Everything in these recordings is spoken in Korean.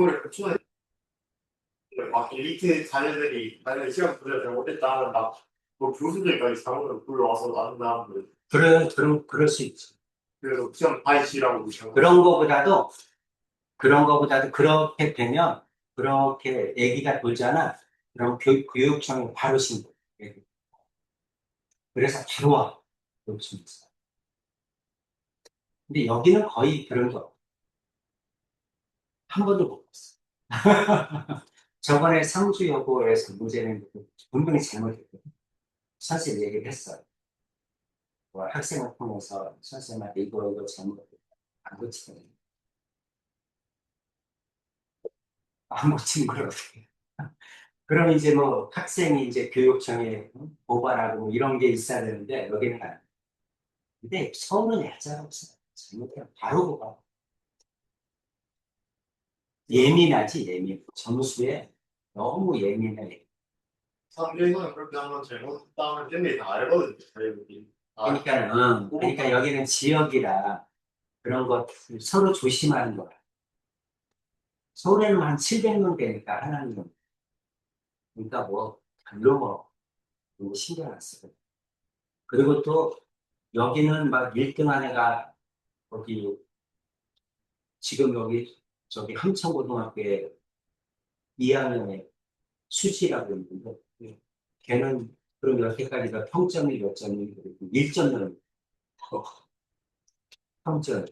오늘 초에 막 엘리트 자녀들이 만약에 시험 문제를 잘못했다 하면 막뭐 교수들까지 자문을 불러와서 나는 사람들 그럴 수 있지. 그래서 시험 반시라고 무시하고 그런 거보다도 그렇게 되면, 그렇게 얘기가 돌잖아. 그럼 교육청에 바로 신고. 그래서 바로 와. 교육청에. 근데 여기는 거의 그런 게 없어. 한 번도 못 봤어. 저번에 상주여고에서 문제 낸 거 분명히 잘못했거든. 선생님 얘기를 했어요. 뭐 학생을 통해서 선생님한테 이거 잘못했다. 안 고치더니. 안 고친 걸 어떻게. 그럼 이제 뭐 학생이 이제 교육청에 고발하고 뭐 이런 게 있어야 되는데 여기는 안 돼. 근데 서울은 야자가 없어요. 잘못하면 바로 고발. 예민하지, 예민. 점수에 너무 예민해. 상주에서는 그렇게 하면 잘못했다는 쌤들이 다 알거든요. 자녀들이. 그러니까 여기는 지역이라 그런 것 서로 조심하는 거야. 서울에는 한 700명 되니까 하나는. 그러니까 뭐 별로 뭐 너무 신경 안 쓰고. 그리고 또 여기는 막 1등한 애가 거기 지금 여기 저기 함천고등학교에 2학년에 수지라고 있는데 걔는 그럼 여태까지가 평점이 몇 점이 1점을 평점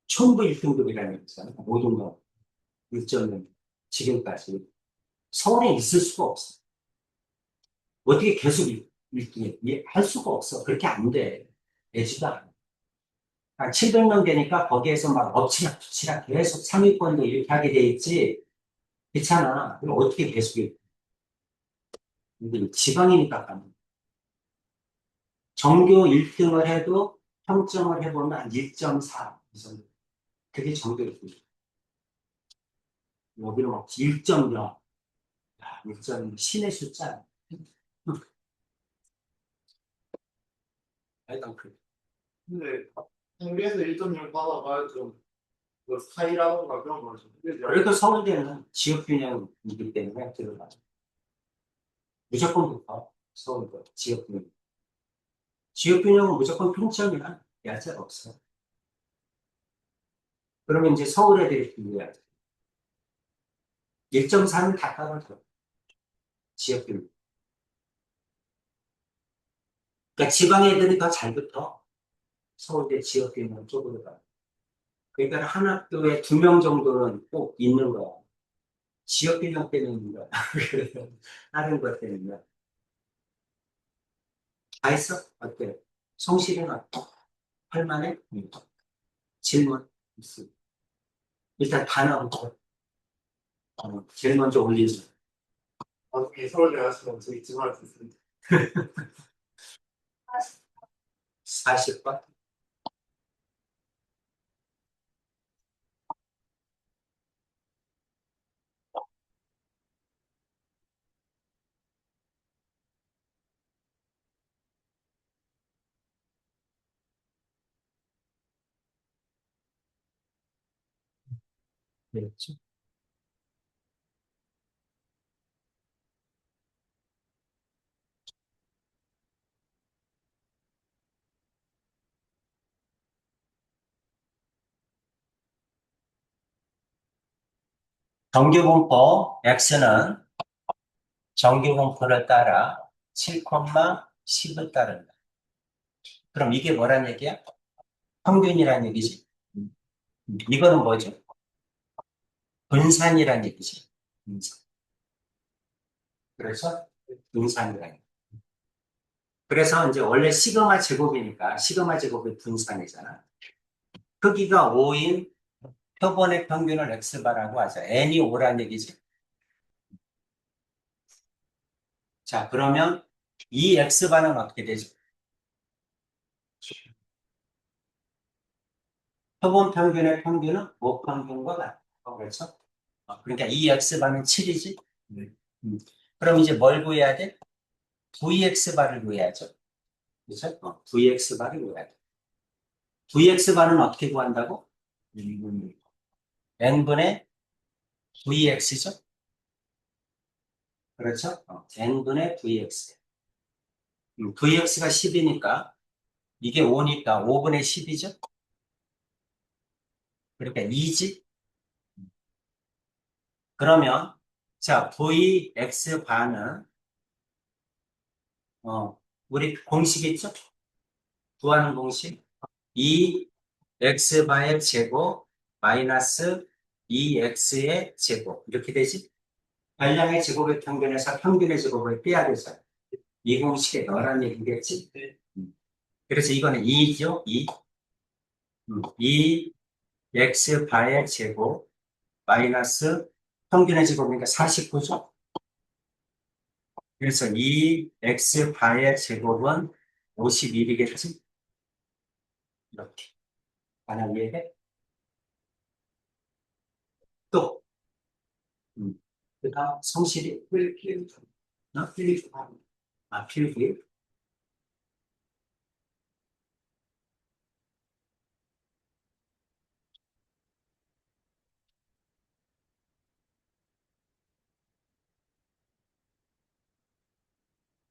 총부 1등급이라는 거잖아. 모든 거 1점은 지금까지 서울에 있을 수가 없어. 어떻게 계속 1등해? 할 수가 없어. 그렇게 안 돼. 되지도 않아. 한 700명 되니까 거기에서 막 엎치락뒤치락 계속 상위권도 이렇게 하게 돼 있지. 괜찮아. 그럼 어떻게 계속 해? 근데 지방이니까 가는. 전교 1등을 해도 평점을 해보면 한 1.4 이 정도. 그게 전교 1등. 여기는 막 1.0. 1점 신의 숫자. 하여튼 그. 근데 상주에서 1.0 받아봐야 좀뭐 스타일이라던가 그런 거를 좀 그래도 서울대는 지역균형이기 때문에 들어가죠. 무조건 붙어. 서울대 지역균형. 지역균형은 무조건 평점이나 야자가 없어. 그러면 이제 서울 애들이 비교해야지. 1.4는 다 따라줘. 지역균형. 그러니까 지방 애들이 더 잘 붙어. 서울대 지역균형 쪽으로 가. 그러니까 한 학교에 2명 정도는 꼭 있는 거야. 지역균형 때문에 있는 거야. 다른 것 때문에. 다 했어? 어때? 성실이는 어때? 할만해? 질문 있어. 일단 단어부터 제일 먼저 올리죠. 나중에 서울대 가시면 저기 지원할 수 있습니다. 40번? 그렇죠. 정규분포 x는 정규분포를 따라 7,10을 따른다. 그럼 이게 뭐란 얘기야? 평균이란 얘기지. 이거는 뭐죠? 분산이란 얘기지. 분산. 그래서 분산이란 얘기. 그래서 이제 원래 시그마 제곱이니까 시그마 제곱이 분산이잖아. 크기가 5인 표본의 평균을 x바라고 하자. n이 5란 얘기지. 자, 그러면 이 x바는 어떻게 되죠? 표본 평균의 평균은 5 평균과 같아. 그렇죠? 그러니까 이 x바는 7이지? 그럼 이제 뭘 구해야 돼? vx바를 구해야죠. 그렇죠? vx바를 구해야 돼. vx바는 어떻게 구한다고? n분의 vx죠? 그렇죠? n분의 vx. vx가 10이니까 이게 5니까 5분의 10이죠? 그러니까 2지? 그러면 자, vx 반은 우리 공식 있죠? 구하는 공식 2x 바의 제곱 마이너스 2x의 제곱 이렇게 되지? 발량의 제곱의 평균에서 평균의 제곱을 빼야 되잖아. 이 공식에 넣으라는 얘기겠지? 네. 그래서 이거는 2죠? 2. 2x 바의 제곱 마이너스 평균의 제곱이니까 49죠? 그래서 2x 바의 제곱은 51이겠지? 이렇게. 만약 이해해? 또, 그 다음 성실이, 필기, 필기, 필기.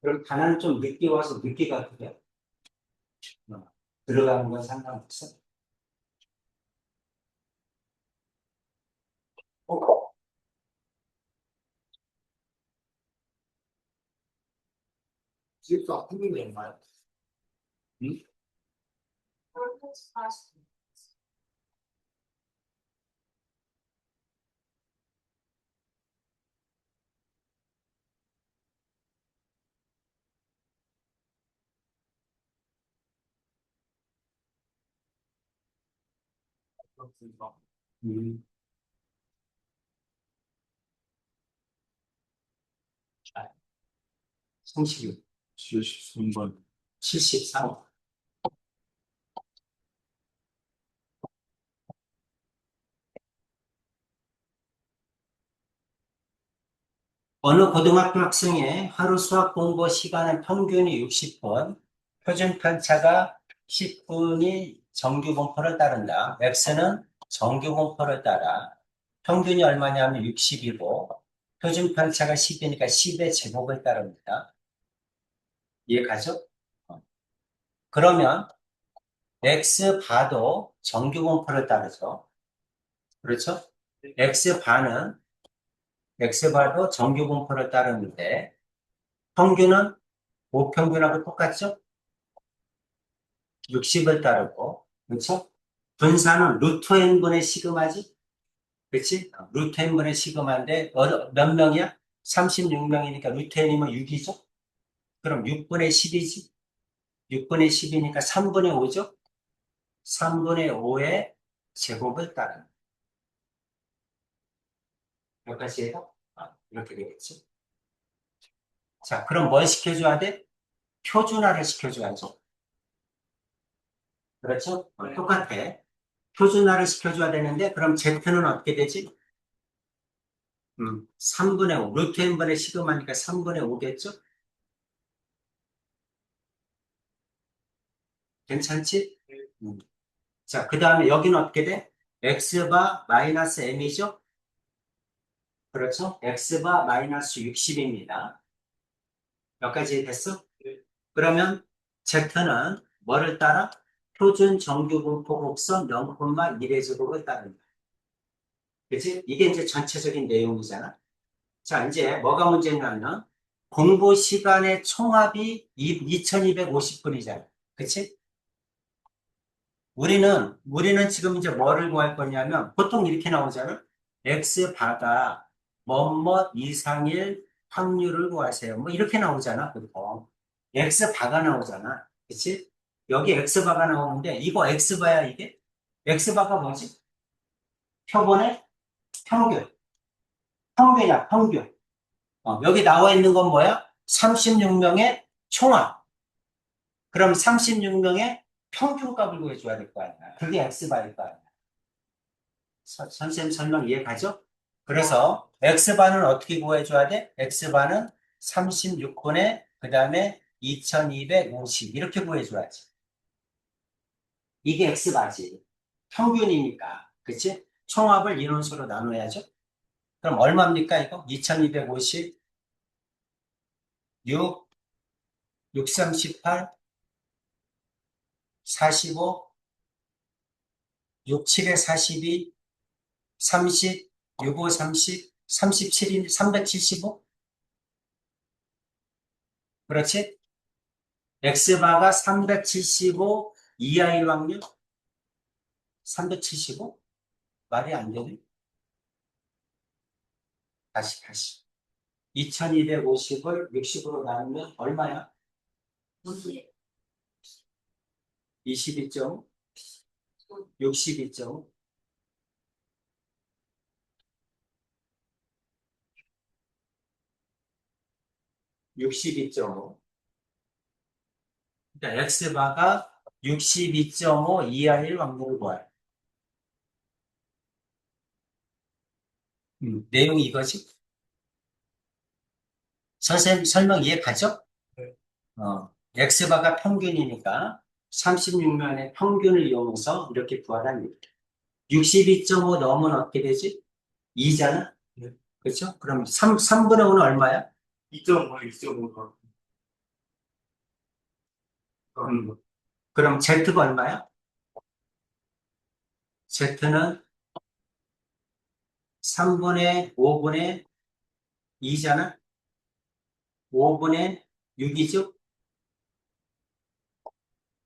그럼 가나는 좀 늦게 와서 늦게 가도 돼. 들어가는 건 상관없어. 어, 지금도 한국인이 얼마야? 응? 그렇습니다. 음. 자, 성실이 73번. 73. 어느 고등학교 학생의 하루 수학 공부 시간의 평균이 60분, 표준 편차가 10분이 정규 공포를 따른다. x는 정규 공포를 따라 평균이 얼마냐면 60이고 표준 편차가 10이니까 10의 제곱을 따릅니다. 이해가죠? 그러면 x 바도 정규 공포를 따르죠. 그렇죠? x 바는 x 바도 정규 공포를 따르는데 평균은 모평균하고 똑같죠? 60을 따르고, 그렇죠? 분산은 루트 n분의 시그마지? 그렇지? 루트 n분의 시그마인데 몇 명이야? 36명이니까 루트 n이면 6이죠? 그럼 6분의 10이지? 6분의 10이니까 3분의 5죠? 3분의 5의 제곱을 따르는. 여기까지 해도 이렇게 되겠지? 자, 그럼 뭘 시켜줘야 돼? 표준화를 시켜줘야죠. 그렇죠? 똑같아. 표준화를 시켜줘야 되는데, 그럼 Z는 어떻게 되지? 3분의 5. 루트 n분의 시그마니까 3분의 5겠죠? 괜찮지? 자, 그 다음에 여기는 어떻게 돼? x바 마이너스 m이죠? 그렇죠? x바 마이너스 60입니다. 여기까지 됐어? 그러면 z는 뭐를 따라? 표준 정규 분포 곡선 0,1의 제곱을 따릅니다. 그치? 이게 이제 전체적인 내용이잖아. 자, 이제 뭐가 문제냐면 공부 시간의 총합이 2250분이잖아. 그치? 우리는 지금 이제 뭐를 구할 거냐면, 보통 이렇게 나오잖아? X 바가 뭐뭐 이상일 확률을 구하세요. 뭐 이렇게 나오잖아, 보통. X 바가 나오잖아. 그치? 여기 X 바가 나오는데, 이거 X 바야, 이게? X 바가 뭐지? 표본의 평균. 평균이야, 평균. 여기 나와 있는 건 뭐야? 36명의 총합. 그럼 36명의 평균값을 구해줘야 될 거 아니야. 그게 X바일 거 아니야. 선생님 설명 이해가죠? 그래서 X바는 어떻게 구해줘야 돼? X바는 36분의 그 다음에 2250 이렇게 구해줘야지. 이게 X바지. 평균이니까. 그치? 총합을 인원수로 나눠야죠. 그럼 얼마입니까, 이거? 2250, 6, 6, 3, 18, 45, 6, 7에 42, 30, 6, 5, 30, 37인 375? 그렇지? X바가 375 이하일 확률? 375? 말이 안 되네. 다시. 2250을 60으로 나누면 얼마야? 22.5? 62.5? 62.5. 그러니까 X바가 62.5 이하일 확률을 구해요. 내용이 이거지? 선생님 설명 이해 가죠? 네. X바가 평균이니까 36면의 평균을 이용해서 이렇게 구하라는 얘기죠. 62.5 넣으면 어떻게 되지? 2잖아? 네. 그렇죠? 그럼 3분의 5는 얼마야? 2.5, 2.5가. 그럼 Z가 얼마야? Z는 3분의 5분의 2잖아? 5분의 6이죠?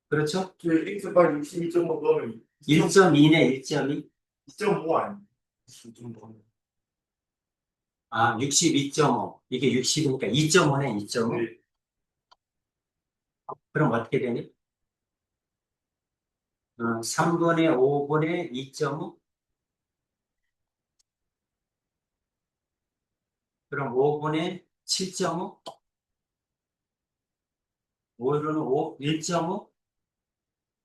그렇죠? X가 62.5 넣으면 1.2네, 1.2. 2.5 아니에요? 2.5. 아, 62.5. 이게 60이니까 2.5네, 2.5. 네. 그럼 어떻게 되니? 3분의 5분의 2.5? 그럼 5분의 7.5? 5는 5, 1.5?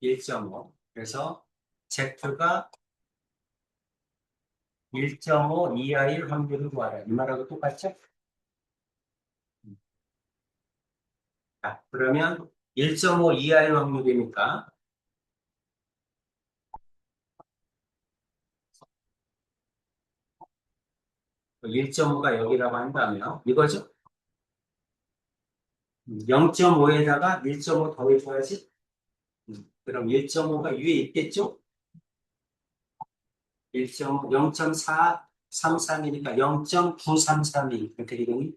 1.5. 그래서 Z가 1.5 이하일 확률을 구하라. 이 말하고 똑같죠? 자, 그러면 1.5 이하일 확률이니까 1.5가 여기라고 한다면 이거죠? 0.5에다가 1.5 더해줘야지. 그럼 1.5가 위에 있겠죠? 1.5, 0.433이니까 0.933이 이렇게 되니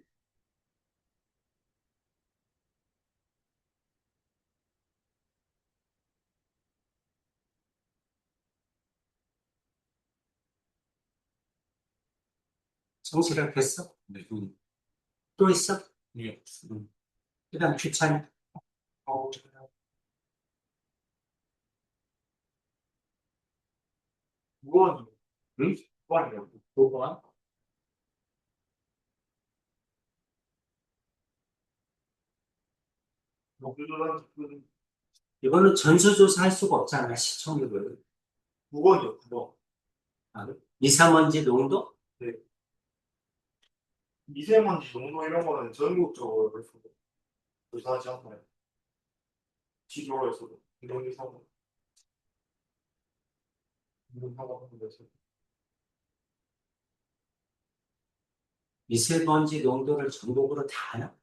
성실하게 했어? 네. 또 있어? 네. 그다음 귀찮아. 어, 무거운, 응? 무거운이요. 5번. 무거운, 이거는 전수조사 할 수가 없잖아, 시청률을. 무거운이요, 무거운. 아, 미세먼지 농도? 네. 미세먼지 농도 이런 거는 전국적으로 그래서 조사하지 않나요? 지도에서도 이런 게 사고 이런 사고 하는 데서 미세먼지 농도를 전국으로 다 하나?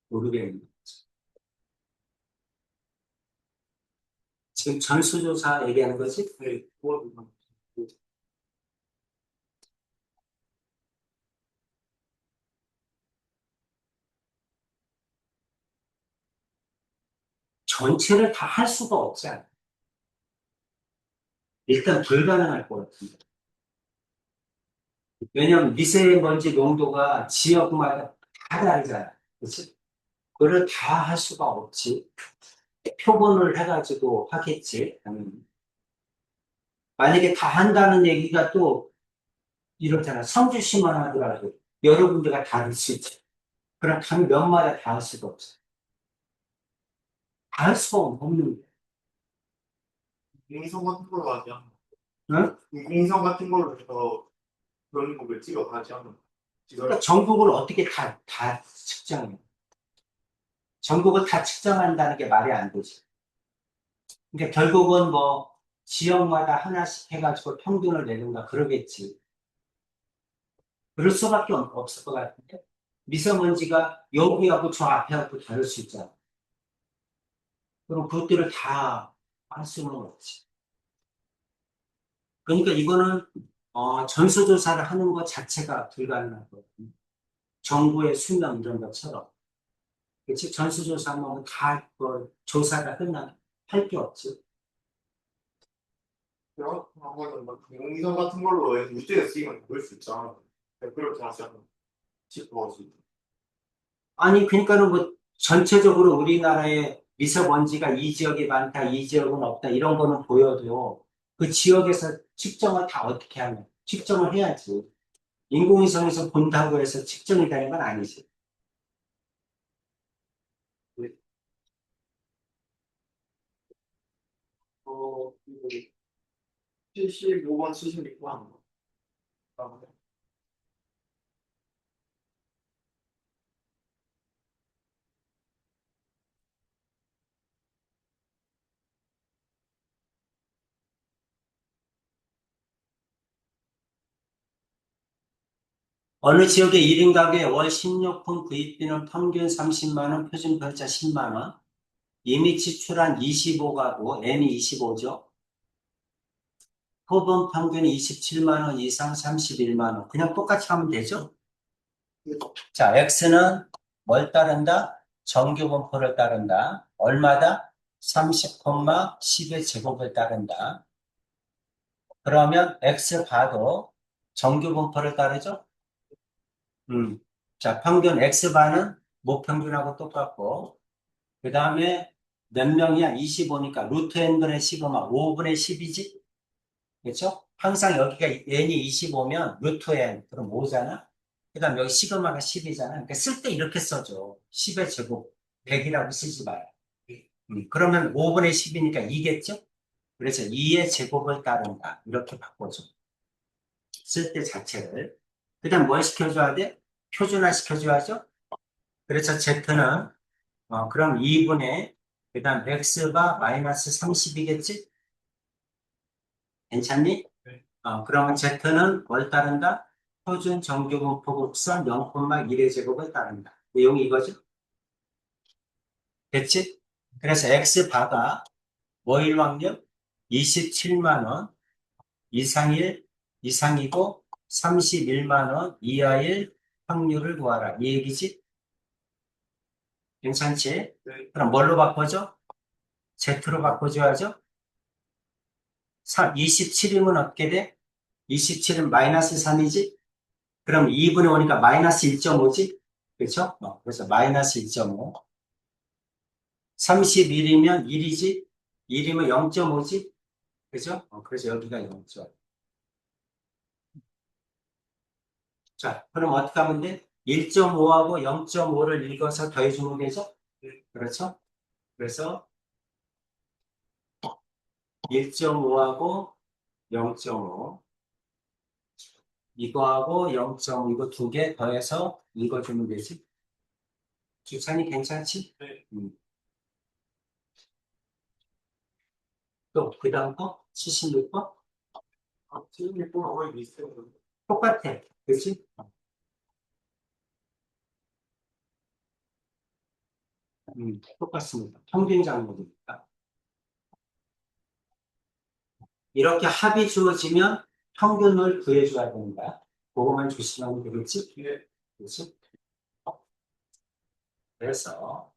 모르겠네. 지금 전수조사 얘기하는 거지? 네, 그거는 전체를 다 할 수가 없잖아. 일단 불가능할 것 같은데. 왜냐면 미세먼지 농도가 지역마다 다 다르잖아. 그치? 그걸 다 할 수가 없지. 표본을 해가지고 하겠지. 만약에 다 한다는 얘기가 또 이렇잖아. 성주시만 하더라도 여러 군데가 다 할 수 있지. 그럼 각 면마다 다 할 수가 없어. 다 할 수가 없는 거야. 인성 같은 걸로 하지 않나? 응? 인성 같은 걸로 해서 그런 거를 찍어가지 않나? 그러니까 지금 전국을 어떻게 다 측정해. 전국을 다 측정한다는 게 말이 안 되지. 그러니까 결국은 뭐 지역마다 하나씩 해가지고 평균을 내는가 그러겠지. 그럴 수밖에 없을 것 같은데. 미세먼지가 여기하고 저 앞에하고 다를 수 있잖아. 그럼 그것들을 다 할 수는 없지. 그러니까 이거는 전수조사를 하는 것 자체가 불가능하거든요. 정부의 수면 이런 것처럼. 그치? 전수조사하면 다 그 조사가 끝나 할 게 없지. 그런 거는 막 공기성 같은 걸로 우주에 쓰이면 그럴 수 있잖아. 그렇게 하지 않나 싶어가지고. 아니, 그러니까는 뭐 전체적으로 우리나라에 미세먼지가 이 지역이 많다, 이 지역은 없다, 이런 거는 보여도 그 지역에서 측정을 다 어떻게 하냐. 측정을 해야지. 인공위성에서 본다고 해서 측정이 되는 건 아니지. 그리고 75번, 76번. 어느 지역의 1인 가구의 월 식료품 구입비는 평균 30만 원, 표준별자 10만 원. 이미 지출한 25가구, M이 25죠. 표본 평균 27만 원 이상 31만 원. 그냥 똑같이 하면 되죠? 자, X는 뭘 따른다? 정규 분포를 따른다. 얼마다? 30,10의 제곱을 따른다. 그러면 X 바도 정규 분포를 따르죠? 자, 평균 X바는 모평균하고 똑같고, 그 다음에 몇 명이야? 25니까 루트 n분의 15만 5분의 10이지? 그렇죠? 항상 여기가 n이 25면 루트 n, 그럼 5잖아? 그 다음 여기 시그마가 10이잖아. 그러니까 쓸 때 이렇게 써줘. 10의 제곱, 100이라고 쓰지 마요. 그러면 5분의 10이니까 2겠죠? 그래서 2의 제곱을 따른다. 이렇게 바꿔줘. 쓸 때 자체를. 그 다음 뭘 시켜줘야 돼? 표준화 시켜줘야죠? 그래서 Z는, 그럼 2분의, 그 다음 X가 마이너스 30이겠지? 괜찮니? 네. 그러면 Z는 뭘 따른다? 표준 정규분포 곡선 0,1의 제곱을 따른다. 내용이 이거죠? 됐지? 그래서 X바가 뭐일 확률? 27만 원 이상일, 이상이고 31만 원 이하일 확률을 구하라. 이 얘기지? 괜찮지? 네. 그럼 뭘로 바꿔줘? Z로 바꿔줘야죠? 27이면 어떻게 돼? 27은 마이너스 3이지? 그럼 2분의 5니까 마이너스 1.5지? 그렇죠? 그래서 마이너스 1.5. 31이면 1이지? 1이면 0.5지? 그죠? 그래서 여기가 0.5. 자, 그럼 어떻게 하면 돼? 1.5하고 0.5를 읽어서 더해주면 되죠? 그렇죠? 그래서 1.5하고 0.5 이거하고 0.5 이거 두 개 더해서 읽어주면 되지? 주찬이 괜찮지? 네. 또 그 다음 거? 76번? 지금 일본 거의 비슷해요. 똑같아. 그치? 똑같습니다. 평균 장르니까. 이렇게 합이 주어지면 평균을 구해줘야 되는 거야. 그거만 조심하면 되겠지? 네. 그렇지? 그래서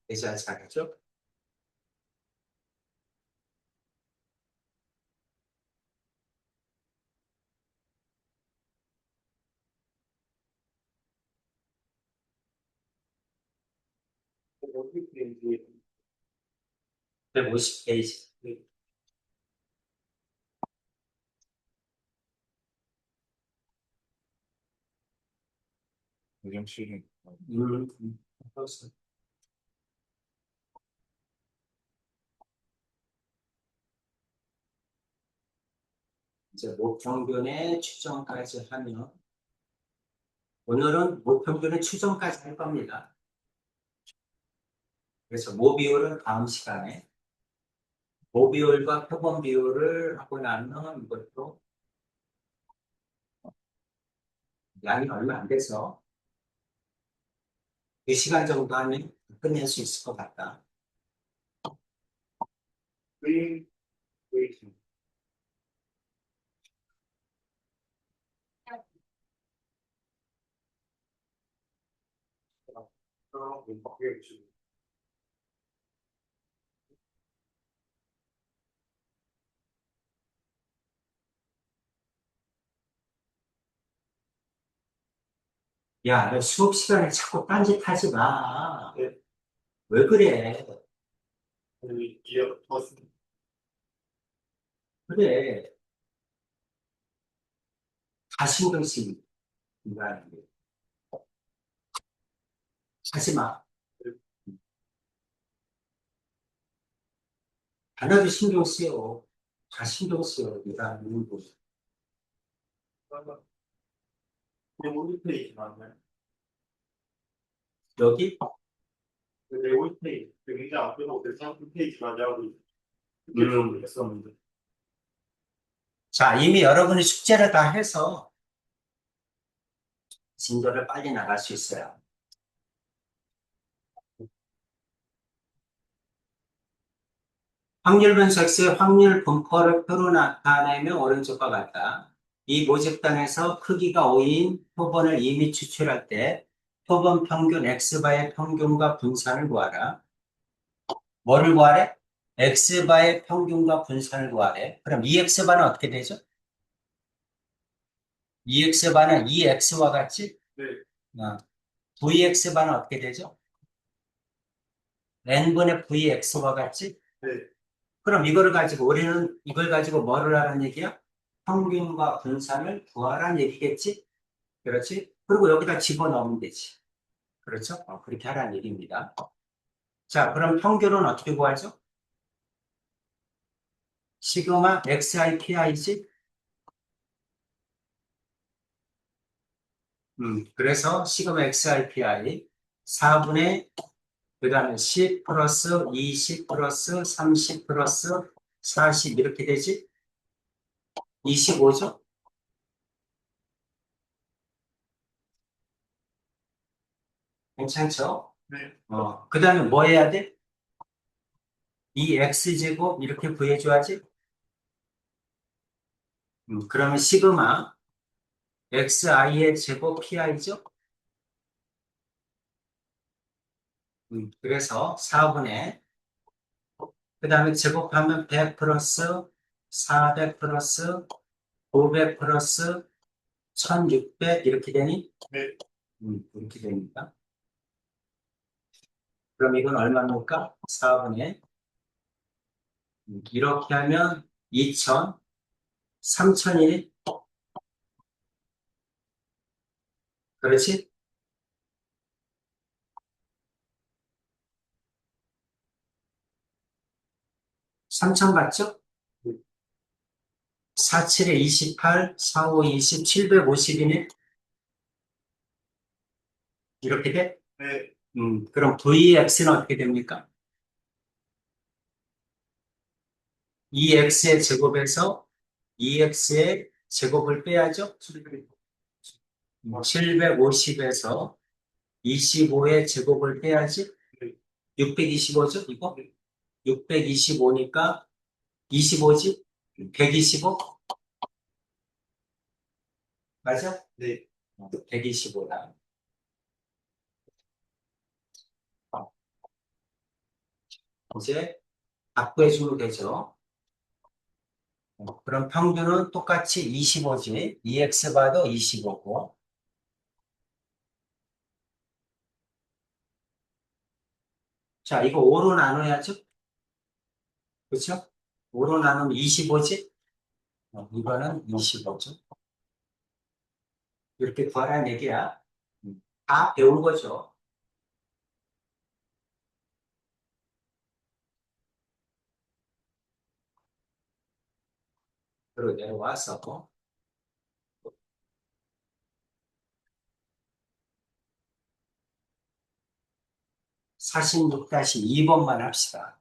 이제 잘하죠? 여기 이제 150페이지. 의정실은 음, 음. 이제 모평균의 추정까지 하면, 오늘은 모평균의 추정까지 할 겁니다. 그래서 모비율은 다음 시간에, 모비율과 표본 비율을 하고 나면 이것도 양이 얼마 안 돼서 2시간 정도 하면 끝낼 수 있을 것 같다. 웨이, 웨이. 야, 너 수업 시간에 자꾸 딴짓하지 마. 네. 왜 그래? 기억, 그래. 다 신경 쓰이는 거야. 하지 마. 하나도 신경 쓰여. 다 신경 쓰여. 네가 하는 거. 네모리 페이지 맞나요? 여기? 네모리 페이지. 굉장히 안 빼고 그 3페이지 맞냐고 했었는데. 자, 이미 여러분이 숙제를 다 해서 진도를 빨리 나갈 수 있어요. 확률 분석에서 확률 분포를 표로 나타내면 오른쪽과 같다. 이 모집단에서 크기가 5인 표본을 이미 추출할 때 표본 평균 X바의 평균과 분산을 구하라. 뭐를 구하래? X바의 평균과 분산을 구하래. 그럼 EX바는 어떻게 되죠? EX바는 EX와 같이 네, VX바는 어떻게 되죠? N분의 VX와 같이? 네, 그럼 이거를 가지고 우리는 이걸 가지고 뭐를 하라는 얘기야? 평균과 분산을 구하라는 얘기겠지? 그렇지? 그리고 여기다 집어넣으면 되지. 그렇죠? 그렇게 하라는 얘기입니다. 자, 그럼 평균은 어떻게 구하죠? 시그마 XIPI지? 그래서 시그마 XIPI 4분의 그 다음에 10 플러스 20 플러스 30 플러스 40 이렇게 되지? 25죠? 괜찮죠? 네, 그 다음에 뭐 해야 돼? 이 X제곱 이렇게 구해줘야지? 그러면 시그마 XI의 제곱 PI죠? 그래서 4분의 그 다음에 제곱하면 100 플러스 400 플러스 500 플러스 1600 이렇게 되니? 네. 이렇게 됩니다. 그럼 이건 얼마입니까? 4분의 이렇게 하면 2000, 3000이 그렇지? 3000 맞죠? 47에 28, 45, 20, 750이네? 이렇게 돼? 네, 그럼 VX는 어떻게 됩니까? 2X의 제곱에서 2X의 제곱을 빼야죠? 750에서 25의 제곱을 빼야지? 625죠? 이거? 625니까 25지? 125? 맞아? 네. 125다. 이제 답구해주면 되죠. 그럼 평균은 똑같이 25지. 2x 봐도 25고. 자, 이거 5로 나눠야죠. 그렇죠? 5로 나누면 25지. 이거는 25죠. 이렇게 구하라는 얘기야. 다 배운 거죠. 그리고 내려와서 46-2번만 합시다.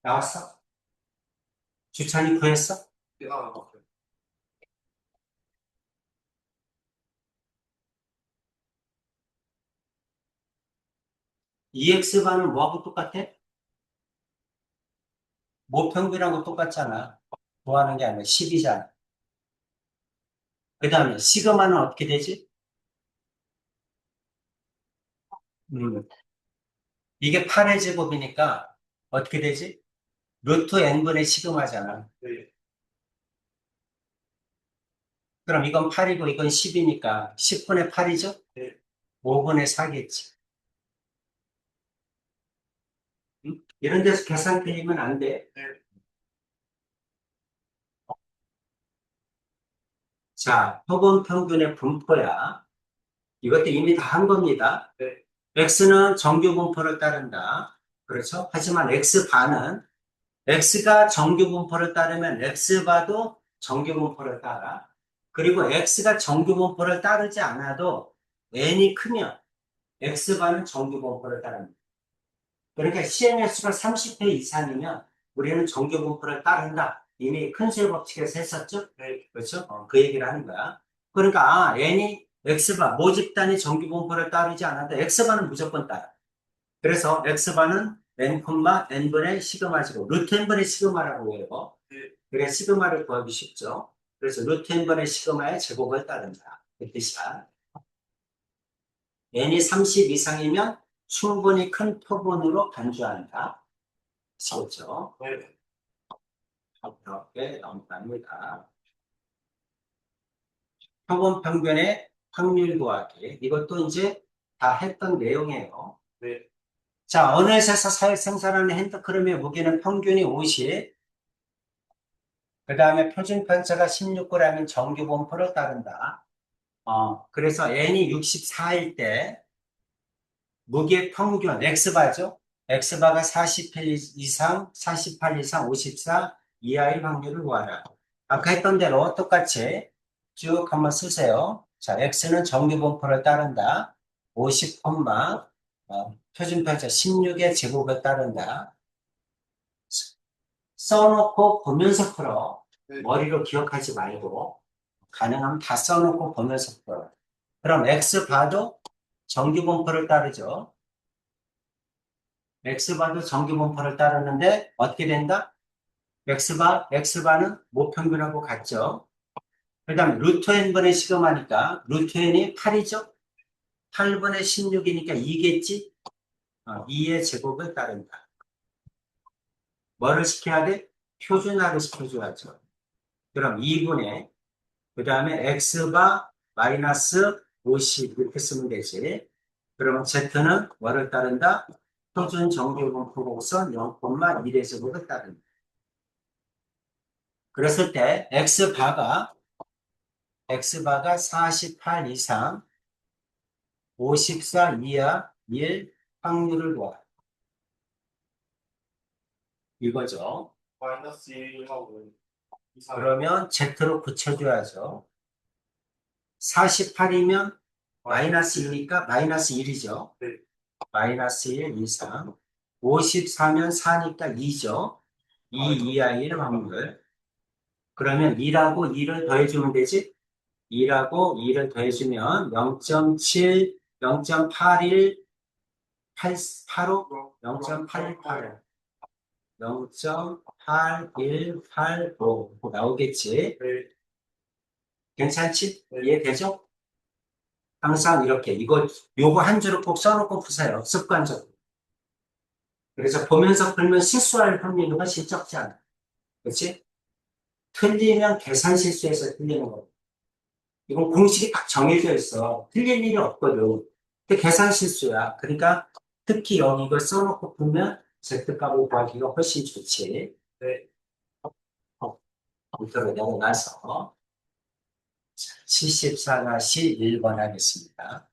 나왔어? 주찬이 구했어? 내가 EX반은 뭐하고 똑같아? 모평균하고 똑같잖아. 구하는 게 아니라 10이잖아. 그 다음에 시그마는 어떻게 되지? 음, 이게 8의 제곱이니까 어떻게 되지? 루트 n분의 시그마잖아. 네, 그럼 이건 8이고 이건 10이니까 10분의 8이죠? 네, 5분의 4겠지. 이런 데서 계산 틀리면 안 돼. 네, 자, 표본 평균의 분포야. 이것도 이미 다 한 겁니다. 네, x는 정규 분포를 따른다. 그렇죠? 하지만 x바는 x가 정규 분포를 따르면 x바도 정규 분포를 따라. 그리고 x가 정규 분포를 따르지 않아도 n이 크면 x바는 정규 분포를 따릅니다. 그러니까 CMS가 30회 이상이면 우리는 정규 분포를 따른다. 이미 큰수의 법칙에서 했었죠? 네, 그렇죠? 그 얘기를 하는 거야. 그러니까 n이 x바 모집단이 정규 분포를 따르지 않아도 x바는 무조건 따라. 그래서 x바는 n, n분의 시그마지고 루트 n분의 시그마라고 해요. 네, 그래 시그마를 구하기 쉽죠. 그래서 루트 n분의 시그마의 제곱을 따른다. 그 뜻이야. n이 30 이상이면 충분히 큰 표본으로 간주한다. 그렇죠. 네, 이렇게 나옵니다. 표본 평균의 확률 구하기. 이것도 이제 다 했던 내용이에요. 네, 자, 어느 회사에서 사회 생산하는 핸드크림의 무게는 평균이 50, 그 다음에 표준 편차가 16g인 정규 분포를 따른다. 그래서 n이 64일 때 무게 평균 X바죠? X바가 41 이상, 48 이상, 54 이하의 확률을 구하라. 아까 했던 대로 똑같이 쭉 한번 쓰세요. 자, X는 정규 분포를 따른다. 50, 표준 편차 16의 제곱을 따른다. 써놓고 보면서 풀어. 네, 머리로 기억하지 말고 가능하면 다 써놓고 보면서 풀어. 그럼 X바도 정규 분포를 따르죠. X바도 정규 분포를 따르는데 어떻게 된다? X바는 모평균하고 같죠. 그 다음에 루트 n분의 시그마니까 루트 n이 8이죠. 8분의 16이니까 2겠지. 2의 제곱을 따른다. 뭐를 시켜야 돼? 표준화를 시켜줘야죠. 그럼 2분의 그 다음에 X바 마이너스 50 이렇게 쓰면 되지. 그러면 Z는 뭐를 따른다? 표준 정규 분포 곡선 0,1의 제곱을 따른다. 그랬을 때 X바가 48 이상 54 이하 1 확률을 구하 이거죠. 마이너스 1하고 2, 그러면 Z로 붙여줘야죠. 48이면 마이너스 2니까 마이너스 1이죠. 네, 마이너스 1 이상 54면 4니까 2죠. 2 이하 1 확률. 그러면 2라고 2를 더해주면 되지? 2라고 2를 더해주면 0.7, 0.81, 85, 0.885, 0.8185 나오겠지? 네. 괜찮지? 네. 이해되죠? 항상 이렇게 요거 한 줄을 꼭 써놓고 푸세요. 습관적으로. 그래서 보면서 풀면 실수할 확률이 훨씬 적지 않아. 그렇지? 틀리면 계산 실수해서 틀리는 거. 이건 공식이 딱 정해져 있어. 틀릴 일이 없거든. 근데 계산 실수야. 그러니까 특히 여기 이걸 써놓고 풀면 Z값을 구하기가 훨씬 좋지. 네. 컴퓨터로 내려가서 74-1번 1번 하겠습니다.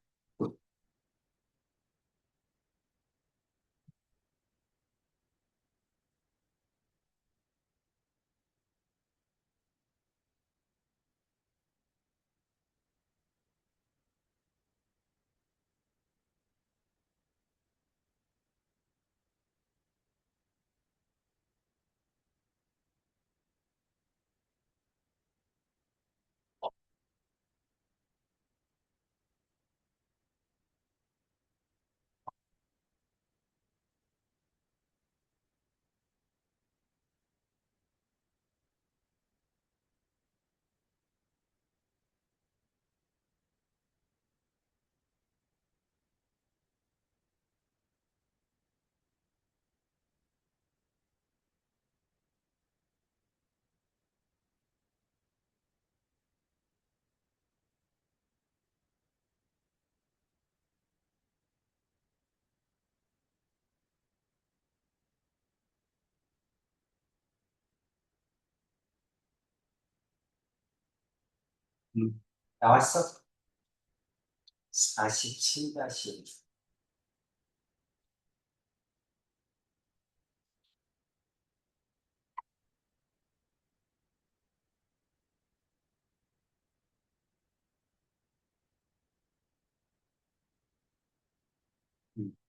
나왔어? 47-1.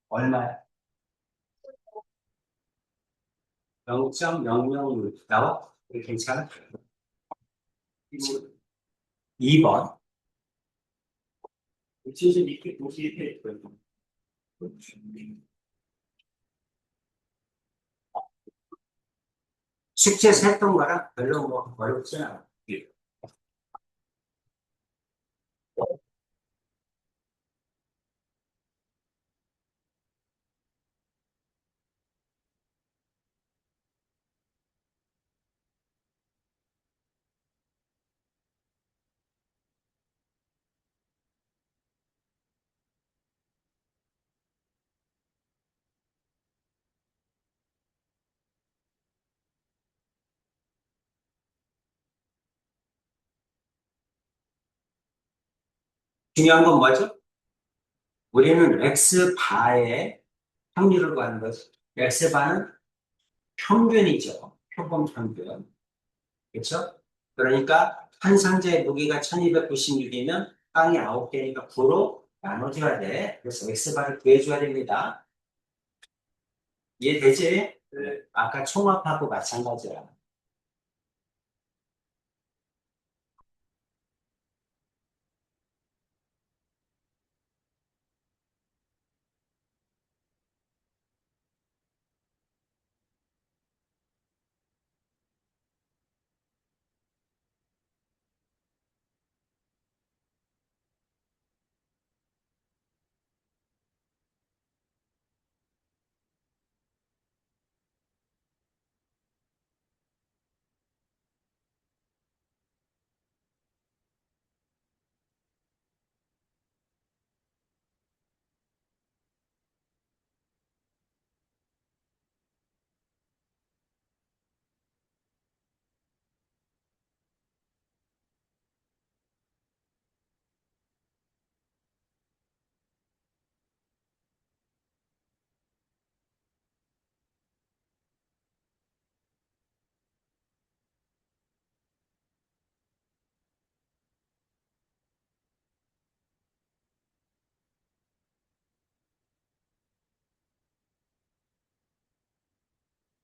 얼마야? 0.006 나와? 괜찮아? 2번. 72개 도시에 있거든요. 숙제에서 했던 거랑 별로 뭐 어렵지 않아. 중요한 건 뭐죠? 우리는 X바의 확률을 구하는 거죠. X바는 평균이죠. 표본 평균. 그렇죠? 그러니까 한 상자의 무게가 1296이면 빵이 9개니까 9로 나눠줘야 돼. 그래서 X바를 구해줘야 됩니다. 이해되지? 네. 아까 총합하고 마찬가지야.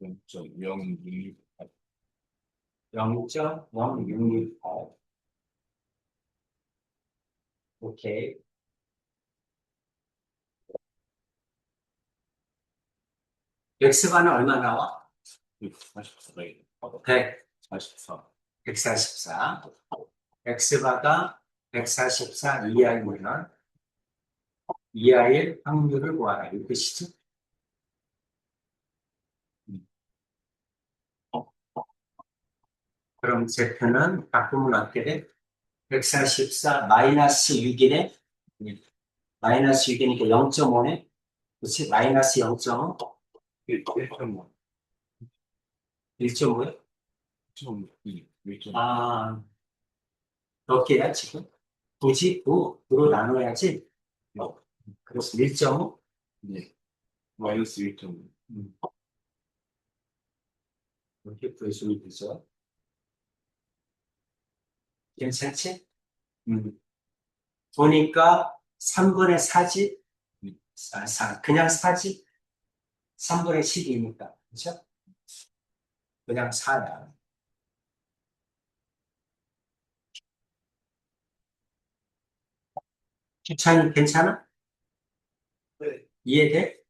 영 0.028. 0.068. 오케이. X바는 얼마 나와? 144. 100, 44. 144. X바가 144 이하이면 이하일 확률을 구하라. 이 뜻이죠? 그럼 Z는 바꾸면 어떻게 돼? 144 마이너스 6이네? 마이너스 6이니까 0.5네? 그렇지? 마이너스 0.5? 1.5. 1.5요? 1.2. 1.5. 아, 몇 개야, 지금? 굳이 9로 나눠야지. 그래서 1.5? 네. 마이너스 1.5. 이렇게 구해주면 되죠. 괜찮지? 보니까 3분의 4지? 그냥 4지? 3분의 12니까. 그죠? 그냥 4야. 추천이 괜찮아? 네. 이해돼?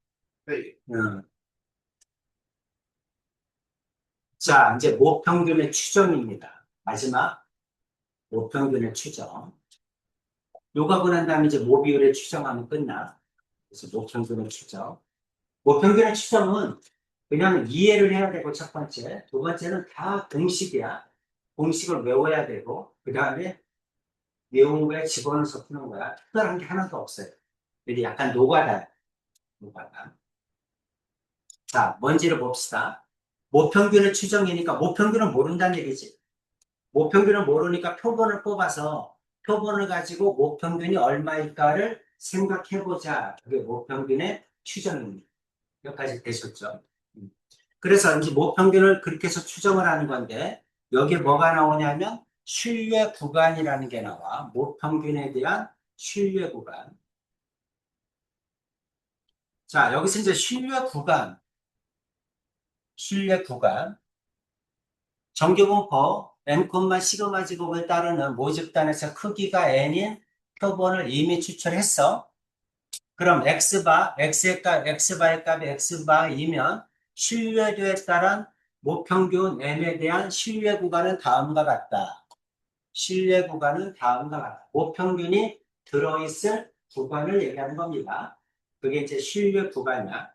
네. 응. 자, 이제 모평균의 추정입니다. 마지막 모평균의 추정. 요거 하고 난 다음에 이제 모비율의 추정하면 끝나. 그래서 모평균의 추정. 모평균의 추정은 그냥 이해를 해야 되고 첫 번째. 두 번째는 다 공식이야. 공식을 외워야 되고 그 다음에 내용에 집어넣어서 푸는 거야. 특별한 게 하나도 없어요. 근데 약간 노가다. 노가다. 자, 뭔지를 봅시다. 모평균의 추정이니까 모평균은 모른다는 얘기지. 모평균을 모르니까 표본을 뽑아서 표본을 가지고 모평균이 얼마일까를 생각해보자. 그게 모평균의 추정입니다. 여기까지 되셨죠? 그래서 이제 모평균을 그렇게 해서 추정을 하는 건데 여기에 뭐가 나오냐면 신뢰 구간이라는 게 나와. 모평균에 대한 신뢰 구간. 자, 여기서 이제 신뢰 구간. 정규분포 n, 시그마 제곱을 따르는 모집단에서 크기가 n인 표본을 이미 추출했어. 그럼 x바의 값이 x바이면 신뢰도에 따른 모평균 n에 대한 신뢰 구간은 다음과 같다. 신뢰 구간은 다음과 같다. 모평균이 들어있을 구간을 얘기하는 겁니다. 그게 이제 신뢰 구간이야.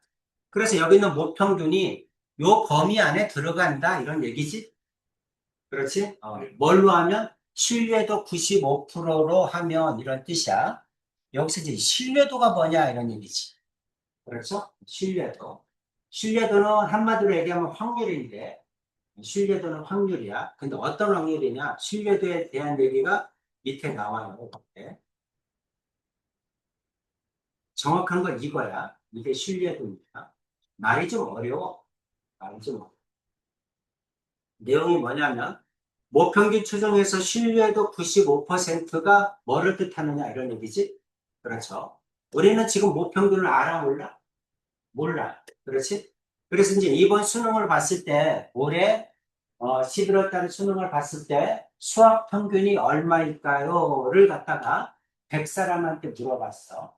그래서 여기 있는 모평균이 요 범위 안에 들어간다 이런 얘기지. 그렇지? 뭘로 하면 신뢰도 95%로 하면 이런 뜻이야. 여기서 이제 신뢰도가 뭐냐 이런 얘기지. 그렇죠? 신뢰도. 신뢰도는 한마디로 얘기하면 확률인데 신뢰도는 확률이야. 근데 어떤 확률이냐? 신뢰도에 대한 얘기가 밑에 나와요. 이렇게. 정확한 건 이거야. 이게 신뢰도입니다. 말이 좀 어려워. 말이 좀 어려워. 내용이 뭐냐면 모평균 추정에서 신뢰도 95%가 뭐를 뜻하느냐 이런 얘기지. 그렇죠. 우리는 지금 모평균을 알아 몰라? 몰라. 그렇지? 그래서 이제 이번 수능을 봤을 때 올해 11월 달 수능을 봤을 때 수학 평균이 얼마일까요?를 갖다가 100사람한테 물어봤어.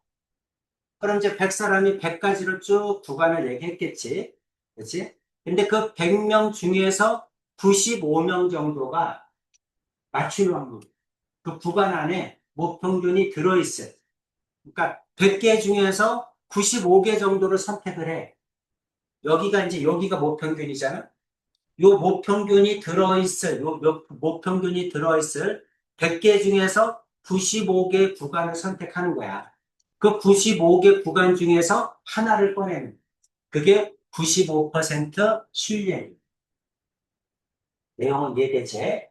그럼 이제 100사람이 100가지로 쭉 구간을 얘기했겠지. 그렇지? 근데 그 100명 중에서 95명 정도가 맞출 확률. 그 구간 안에 모평균이 들어있어요. 그러니까 100개 중에서 95개 정도를 선택을 해. 여기가 모평균이잖아. 요 모평균이 들어있을, 모평균이 들어있을 100개 중에서 95개 구간을 선택하는 거야. 그 95개 구간 중에서 하나를 꺼내는. 그게 95% 신뢰. 내용은 이해되지?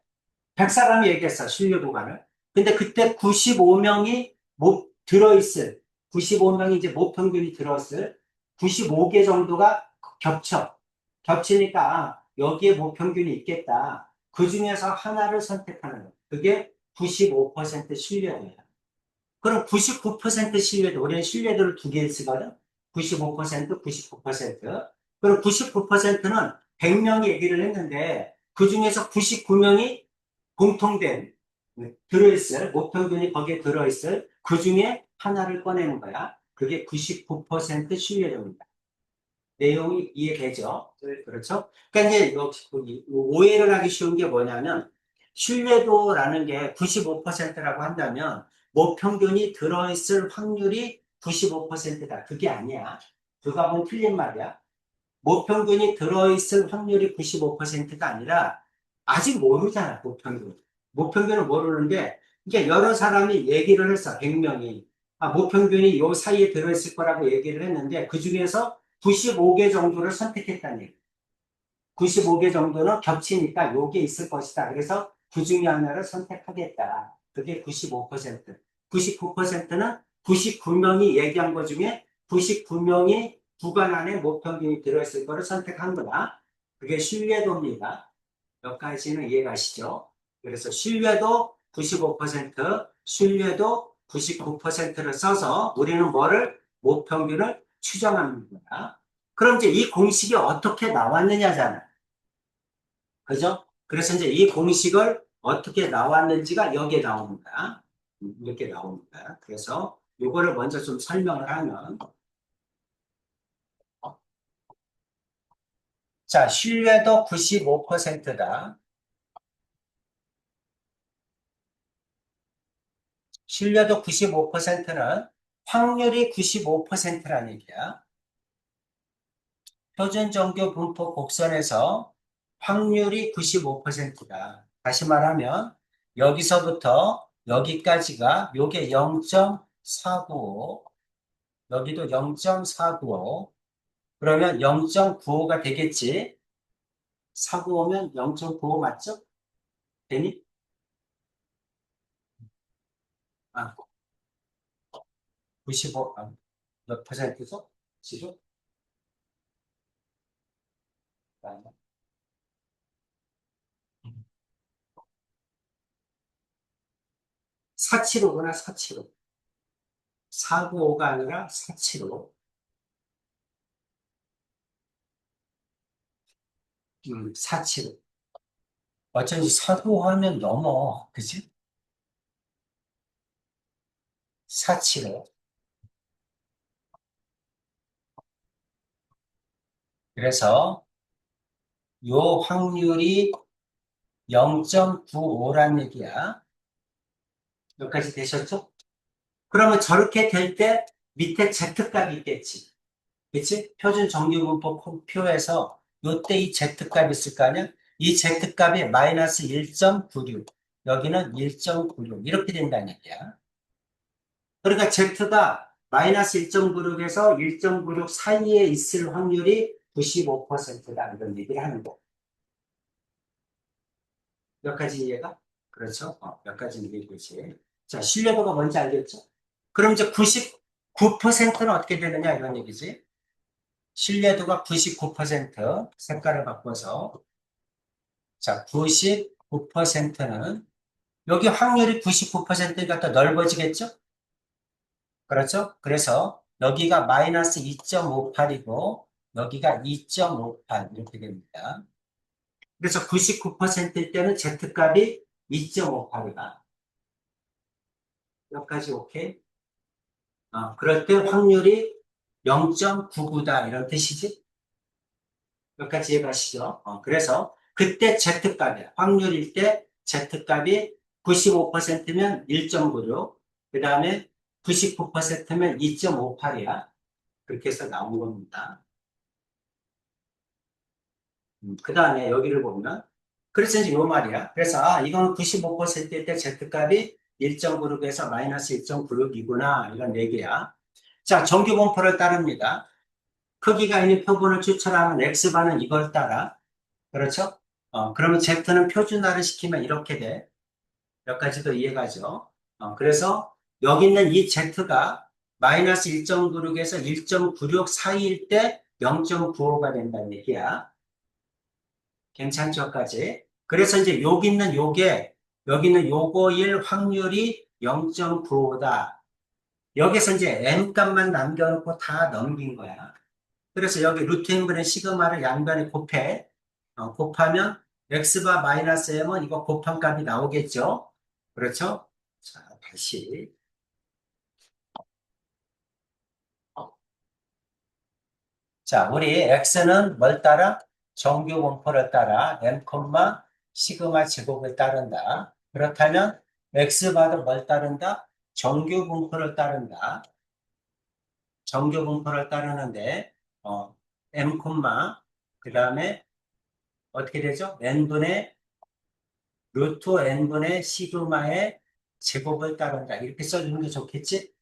100사람이 얘기했어, 신뢰 구간을. 근데 그때 95명이 들어있을, 95명이 이제 모평균이 들어있을 95개 정도가 겹쳐. 겹치니까, 여기에 모평균이 있겠다. 그 중에서 하나를 선택하는 거. 그게 95% 신뢰도야. 그럼 99% 신뢰도, 우리는 신뢰도를 두 개 쓰거든? 95%, 99%. 그럼 99%는 100명이 얘기를 했는데, 그 중에서 99명이 공통된, 들어있을, 모평균이 거기에 들어있을 그 중에 하나를 꺼내는 거야. 그게 99% 신뢰도입니다. 내용이 이해되죠? 네. 그렇죠? 그러니까 이제 오해를 하기 쉬운 게 뭐냐면 신뢰도라는 게 95%라고 한다면 모평균이 들어있을 확률이 95%다. 그게 아니야. 그거 보면 틀린 말이야. 모평균이 들어있을 확률이 95%가 아니라 아직 모르잖아, 모평균. 모평균은 모르는데 이게 여러 사람이 얘기를 했어, 100명이. 아, 모평균이 요 사이에 들어있을 거라고 얘기를 했는데 그 중에서 95개 정도를 선택했다는 얘기. 95개 정도는 겹치니까 요게 있을 것이다. 그래서 그 중에 하나를 선택하겠다. 그게 95%. 99%는 99명이 얘기한 것 중에 99명이 주관 안에 모평균이 들어있을 거를 선택한 거다. 그게 신뢰도입니다. 몇 가지는 이해가시죠? 그래서 신뢰도 95%, 신뢰도 99%를 써서 우리는 뭐를? 모평균을 추정하는 거다. 그럼 이제 이 공식이 어떻게 나왔느냐잖아. 그죠? 그래서 이제 이 공식을 어떻게 나왔는지가 여기에 나오는 거야. 이렇게 나오는 거야. 그래서 이거를 먼저 좀 설명을 하면, 자, 신뢰도 95%다. 신뢰도 95%는 확률이 95%라는 얘기야. 표준정규 분포 곡선에서 확률이 95%다. 다시 말하면 여기서부터 여기까지가 요게 0.495, 여기도 0.495, 그러면 0.95가 되겠지. 495면 0.95 맞죠? 되니? 아, 95, 몇 퍼센트죠? 지금? 475구나, 475. 495가 아니라 475. 475. 어쩐지 495하면 넘어. 그지? 475. 그래서 요 확률이 0.95란 얘기야. 여기까지 되셨죠? 그러면 저렇게 될 때 밑에 Z값이 있겠지. 그치? 표준 정규분포 표에서 요때 이 Z값이 있을 거 아니야? 이 Z값이 마이너스 1.96. 여기는 1.96. 이렇게 된다는 얘기야. 그러니까 Z가 마이너스 1.96에서 1.96 사이에 있을 확률이 95%다. 이런 얘기를 하는 거. 몇 가지 이해가? 그렇죠? 몇 가지 이해되지. 자, 신뢰도가 뭔지 알겠죠? 그럼 이제 99%는 어떻게 되느냐 이런 얘기지. 신뢰도가 99%, 색깔을 바꿔서. 자, 99%는 여기 확률이 99%니까 더 넓어지겠죠? 그렇죠? 그래서 여기가 마이너스 2.58이고 여기가 2.58 이렇게 됩니다. 그래서 99%일 때는 Z값이 2.58이다. 여기까지 오케이? 그럴 때 확률이 0.99다 이런 뜻이지? 여기까지 이해가시죠? 그래서 그때 Z값이야. 확률일 때 Z값이 95%면 1.96, 그 다음에 99%면 2.58이야. 그렇게 해서 나온 겁니다. 그 다음에 여기를 보면, 그래서 이제 요 말이야. 그래서, 이건 95%일 때 Z값이 1.96에서 마이너스 1.96이구나. 이런 얘기야. 자, 정규 분포를 따릅니다. 크기가 있는 표본을 추출하면 X반은 이걸 따라. 그렇죠? 그러면 Z는 표준화를 시키면 이렇게 돼. 몇 가지 더 이해가죠? 그래서 여기 있는 이 Z가 마이너스 1.96에서 1.96 사이일 때 0.95가 된다는 얘기야. 괜찮죠까지? 그래서 이제 여기 있는 요게, 여기 있는 요거일 확률이 0.95다. 여기서 이제 M 값만 남겨놓고 다 넘긴 거야. 그래서 여기 루트 n분의 시그마를 양변에 곱해. 곱하면 x바 마이너스 m은 이거 곱한 값이 나오겠죠? 그렇죠? 자, 다시. 자, 우리 x는 뭘 따라? 정규 분포를 따라 m, 시그마 제곱을 따른다. 그렇다면 x바도 뭘 따른다? 정규 분포를 따른다. 정규 분포를 따르는데 m, 그 다음에 어떻게 되죠? n분의 루트 n분의 시그마의 제곱을 따른다. 이렇게 써주는 게 좋겠지?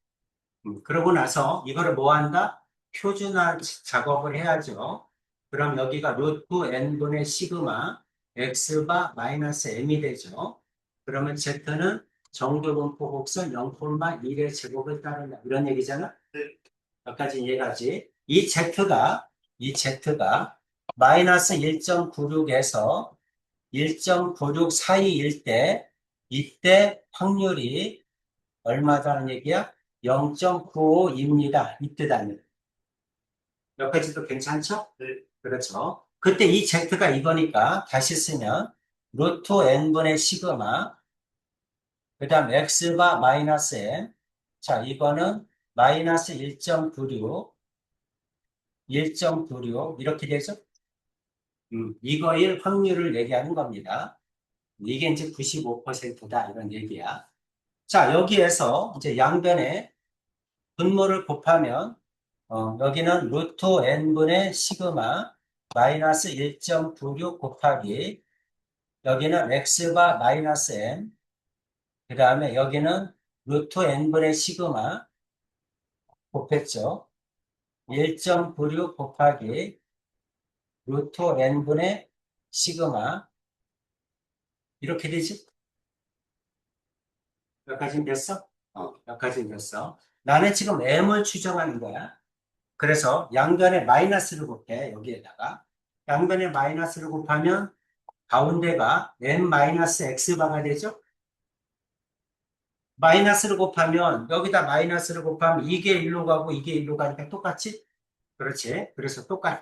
그러고 나서 이거를 뭐 한다? 표준화 작업을 해야죠. 그럼 여기가 루트 n분의 시그마 x바 마이너스 m이 되죠. 그러면 z는 정규분포 곡선 0,1의 제곱을 따른다. 이런 얘기잖아? 네. 여기까지 이해가지? 이 z가 마이너스 1.96에서 1.96 사이일 때, 이때 확률이 얼마다는 얘기야? 0.95입니다. 이 뜻 아니에요. 여기까지도 괜찮죠? 네. 그렇죠. 그때 이 z가 이거니까 다시 쓰면 루트 n분의 시그마 그 다음 x바 마이너스 n 자 이거는 마이너스 1.96 이렇게 되죠? 이거일 확률을 얘기하는 겁니다. 이게 이제 95%다 이런 얘기야. 자 여기에서 이제 양변에 분모를 곱하면 여기는 루트 n분의 시그마 마이너스 1.96 곱하기 여기는 x바 마이너스 n 그 다음에 여기는 루트 n분의 시그마 곱했죠. 1.96 곱하기 루트 n분의 시그마 이렇게 되지? 여기까지는 됐어? 여기까지는 됐어. 나는 지금 m을 추정하는 거야. 그래서 양변에 마이너스를 곱해 여기에다가 양변에 마이너스를 곱하면 가운데가 n-x바가 되죠? 마이너스를 곱하면 여기다 마이너스를 곱하면 이게 1로 가고 이게 1로 가니까 똑같지? 그렇지? 그래서 똑같아.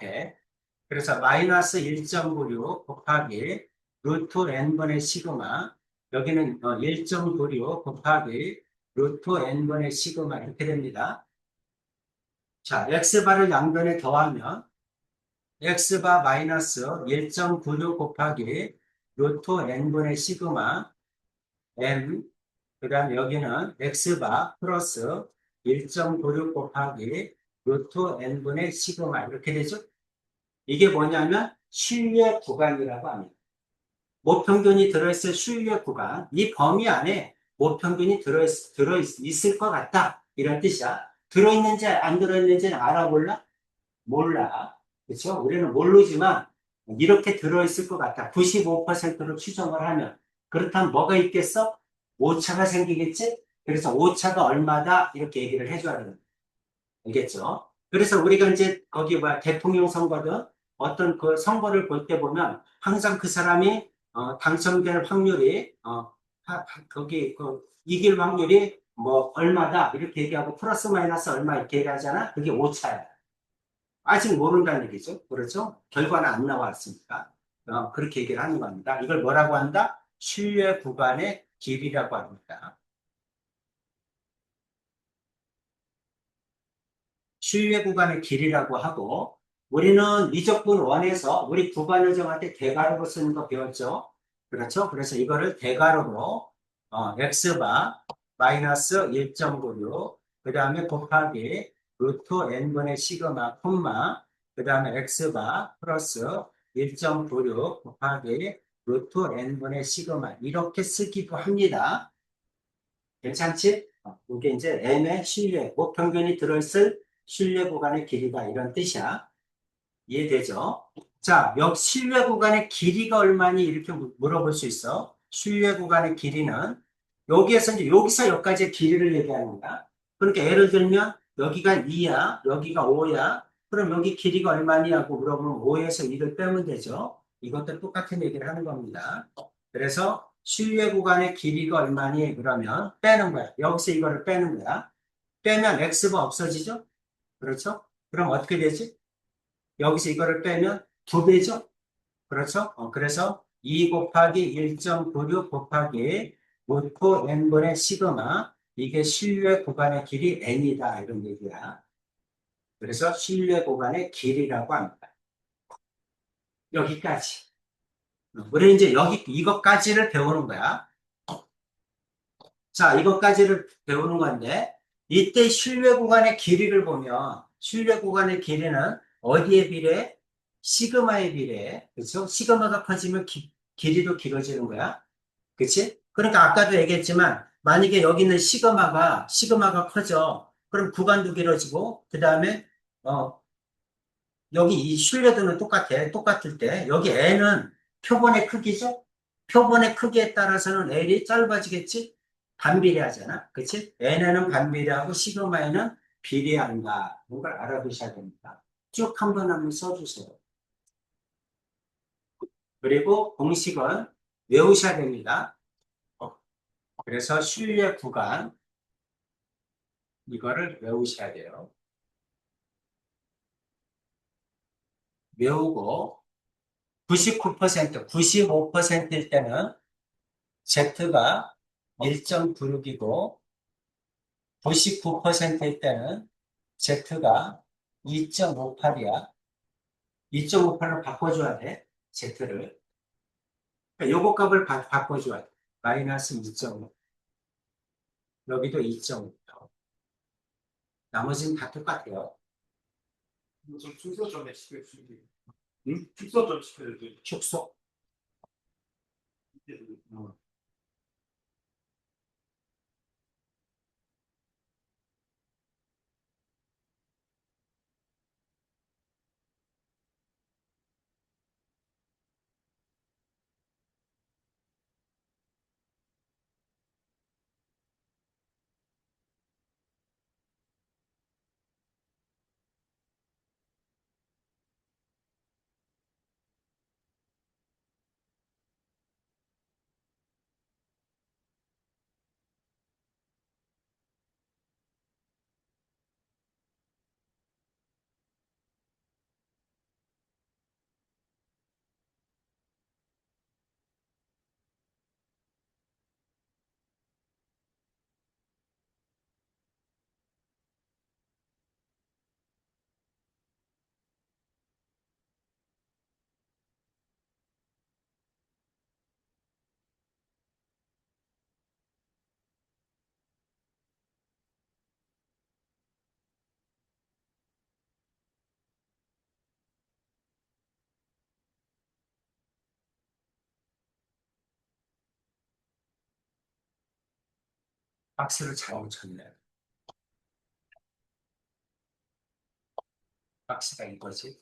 그래서 마이너스 1.96 곱하기 루트 n분의 시그마 여기는 1.96 곱하기 루트 n분의 시그마 이렇게 됩니다. 자, x바를 양변에 더하면 x바 마이너스 1.96 곱하기 루트 n분의 시그마 n 그 다음에 여기는 x바 플러스 1.96 곱하기 루트 n분의 시그마 이렇게 되죠? 이게 뭐냐면 신뢰 구간이라고 합니다. 모평균이 들어있을 신뢰 구간 이 범위 안에 모평균이 들어있을 것 같다 이런 뜻이야. 들어있는지 안 들어있는지는 알아볼라? 몰라. 그렇죠? 우리는 모르지만 이렇게 들어있을 것 같다. 95%로 추정을 하면 그렇다면 뭐가 있겠어? 오차가 생기겠지? 그래서 오차가 얼마다 이렇게 얘기를 해줘야 되는 거예요. 알겠죠? 그래서 우리가 이제 거기 대통령 선거든 어떤 그 선거를 볼 때 보면 항상 그 사람이 당첨될 확률이 거기 그 이길 확률이 뭐 얼마다 이렇게 얘기하고 플러스 마이너스 얼마 이렇게 얘기하잖아. 그게 오차야. 아직 모른다는 얘기죠. 그렇죠? 결과는 안 나왔으니까. 그렇게 얘기를 하는 겁니다. 이걸 뭐라고 한다? 신뢰 구간의 길이라고 합니다. 신뢰 구간의 길이라고 하고 우리는 미적분 원에서 우리 구간을 정할 때 대괄호로 쓰는 거 배웠죠. 그렇죠? 그래서 이거를 대괄호로 x바 마이너스 1.96 그 다음에 곱하기 루트 n분의 시그마 콤마 그 다음에 x바 플러스 1.96 곱하기 루트 n분의 시그마 이렇게 쓰기도 합니다. 괜찮지? 이게 이제 n의 신뢰, 목평균이 들어있을 신뢰 구간의 길이가 이런 뜻이야. 이해되죠? 자, 신뢰 구간의 길이가 얼마니? 이렇게 물어볼 수 있어. 신뢰 구간의 길이는 여기에서 이제 여기서 여기까지의 길이를 얘기하는 거야. 그러니까 예를 들면 여기가 2야, 여기가 5야. 그럼 여기 길이가 얼마니? 하고 물어보면 5에서 2를 빼면 되죠. 이것도 똑같은 얘기를 하는 겁니다. 그래서 신뢰 구간의 길이가 얼마니? 그러면 빼는 거야. 여기서 이거를 빼는 거야. 빼면 x가 없어지죠? 그렇죠? 그럼 어떻게 되지? 여기서 이거를 빼면 2배죠? 그렇죠? 그래서 2 곱하기 1.96 곱하기 루트 n분의 시그마 이게 신뢰 구간의 길이 n이다 이런 얘기야. 그래서 신뢰 구간의 길이라고 합니다. 여기까지. 우리 이제 이것까지를 배우는 거야. 자, 이것까지를 배우는 건데, 이때 신뢰 구간의 길이를 보면, 신뢰 구간의 길이는 어디에 비례해? 시그마에 비례해. 그렇죠? 시그마가 커지면 길이도 길어지는 거야. 그치? 그러니까 아까도 얘기했지만, 만약에 여기 있는 시그마가 커져. 그럼 구간도 길어지고, 그 다음에, 여기 이 신뢰도는 똑같을 때, 여기 N은 표본의 크기죠? 표본의 크기에 따라서는 L이 짧아지겠지? 반비례하잖아. 그치? N에는 반비례하고 시그마에는 비례한다. 이걸 알아두셔야 됩니다. 쭉 한번 써주세요. 그리고 공식은 외우셔야 됩니다. 그래서 신뢰 구간, 이거를 외우셔야 돼요. 외우고, 95%일 때는 Z가 1.96이고 99%일 때는 Z가 2.58이야. 2.58로 바꿔줘야 돼. Z를. 그러니까 요거 값을 바꿔줘야 돼. 마이너스 2.5. 여기도 2.5. 나머지는 다 똑같아요. 좀 축소 좀 해주세요. 응? 축소 좀 시켜주세요. 축소. 어. 박스를 잘못 쳤네. 박스가 이거지.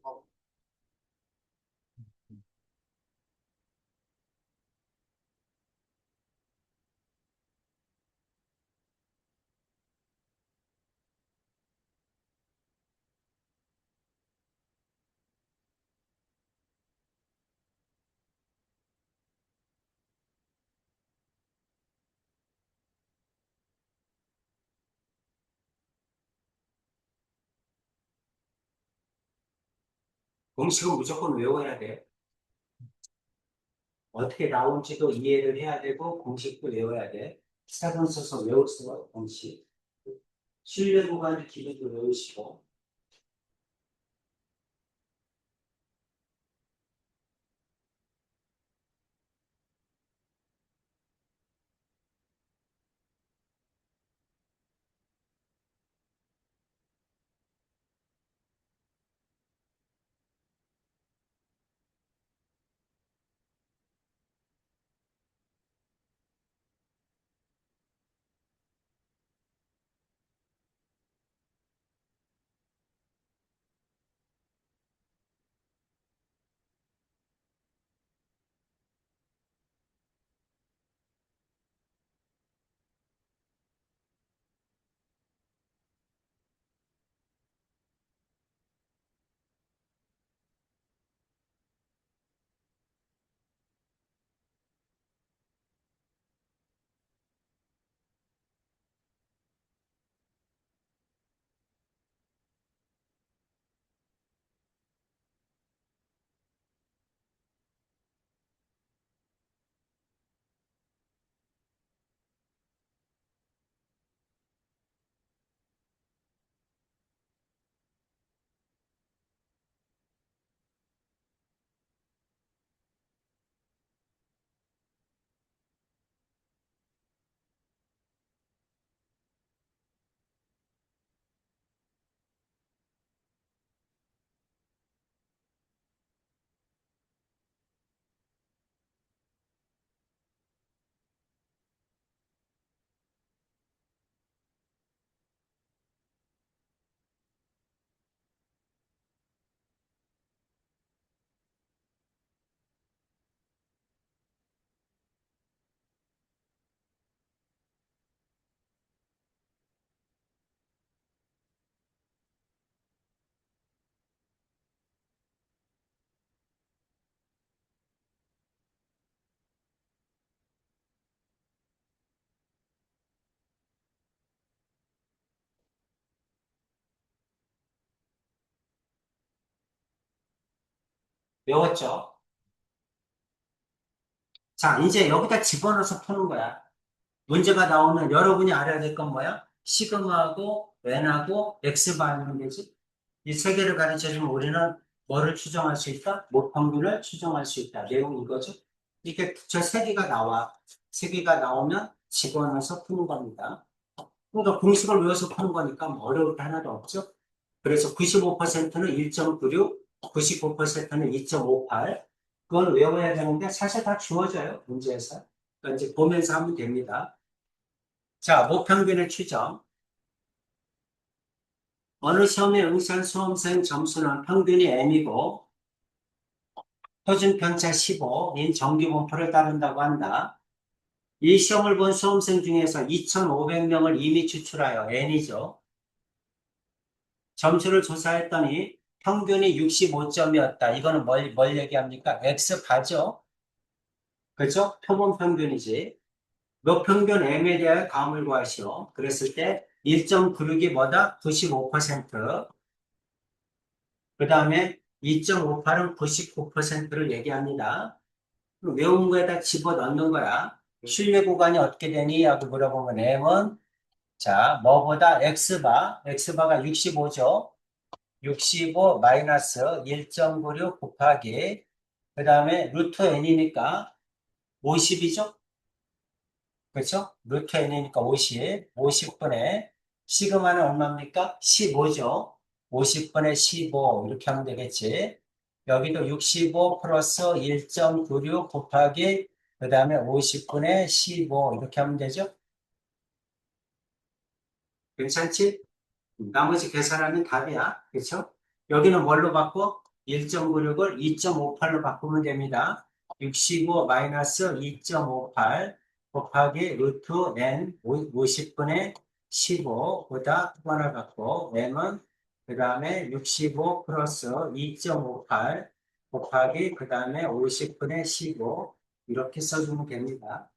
하고. 공식은 무조건 외워야 돼. 어떻게 나올지도 이해를 해야 되고, 공식도 외워야 돼. 사전 써서 외울 수가 없어, 공식. 신뢰 구간 기본도 외우시고. 외웠죠? 자, 이제 여기다 집어넣어서 푸는 거야. 문제가 나오면 여러분이 알아야 될 건 뭐야? 시그마하고 n하고 x바하면 되지. 이 세 개를 가르쳐주면 우리는 뭐를 추정할 수 있다? 모평균을 추정할 수 있다. 내용이 이거죠. 이렇게 저 세 개가 나와. 세 개가 나오면 집어넣어서 푸는 겁니다. 그러니까 공식을 외워서 푸는 거니까 뭐 어려울 게 하나도 없죠. 그래서 95%는 1.96, 99%는 2.58. 그건 외워야 되는데 사실 다 주어져요, 문제에서. 그러니까 이제 보면서 하면 됩니다. 자, 모평균의 추정. 어느 시험에 응시한 수험생 점수는 평균이 M이고 표준 편차 15인 정규 분포를 따른다고 한다. 이 시험을 본 수험생 중에서 2,500명을 이미 추출하여 N이죠. 점수를 조사했더니 평균이 65점이었다. 이거는 뭘 얘기합니까? X바죠? 그죠? 표본 평균이지. 몇 평균 M에 대하여 감을 구하시오. 그랬을 때 1.96이 뭐다? 95%. 그 다음에 2.58은 99%를 얘기합니다. 그럼 외운 거에다 집어넣는 거야. 신뢰 구간이 어떻게 되니? 하고 물어보면 M은 자, 뭐보다 X바가 65죠. 65 마이너스 1.96 곱하기 그 다음에 루트 n이니까 50이죠? 그렇죠? 루트 n이니까 50, 50분의 시그마는 얼마입니까? 15죠? 50분의 15 이렇게 하면 되겠지. 여기도 65 플러스 1.96 곱하기 그 다음에 50분의 15 이렇게 하면 되죠? 괜찮지? 나머지 계산하면 답이야. 그렇죠? 여기는 뭘로 바꿔? 1.96을 2.58로 바꾸면 됩니다. 65 마이너스 2.58 곱하기 루트 n 50분의 15보다 후반을 갖고 n은 그 다음에 65 플러스 2.58 곱하기 그 다음에 50분의 15 이렇게 써주면 됩니다.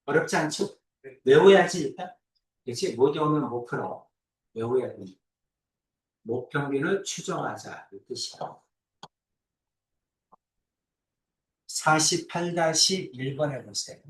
어렵지 않죠? 외워야지 일단. 그렇지? 못 외우면 못 풀어. 외워야 돼. 목평균을 추정하자. 이 뜻이야. 48-1번 해보세요.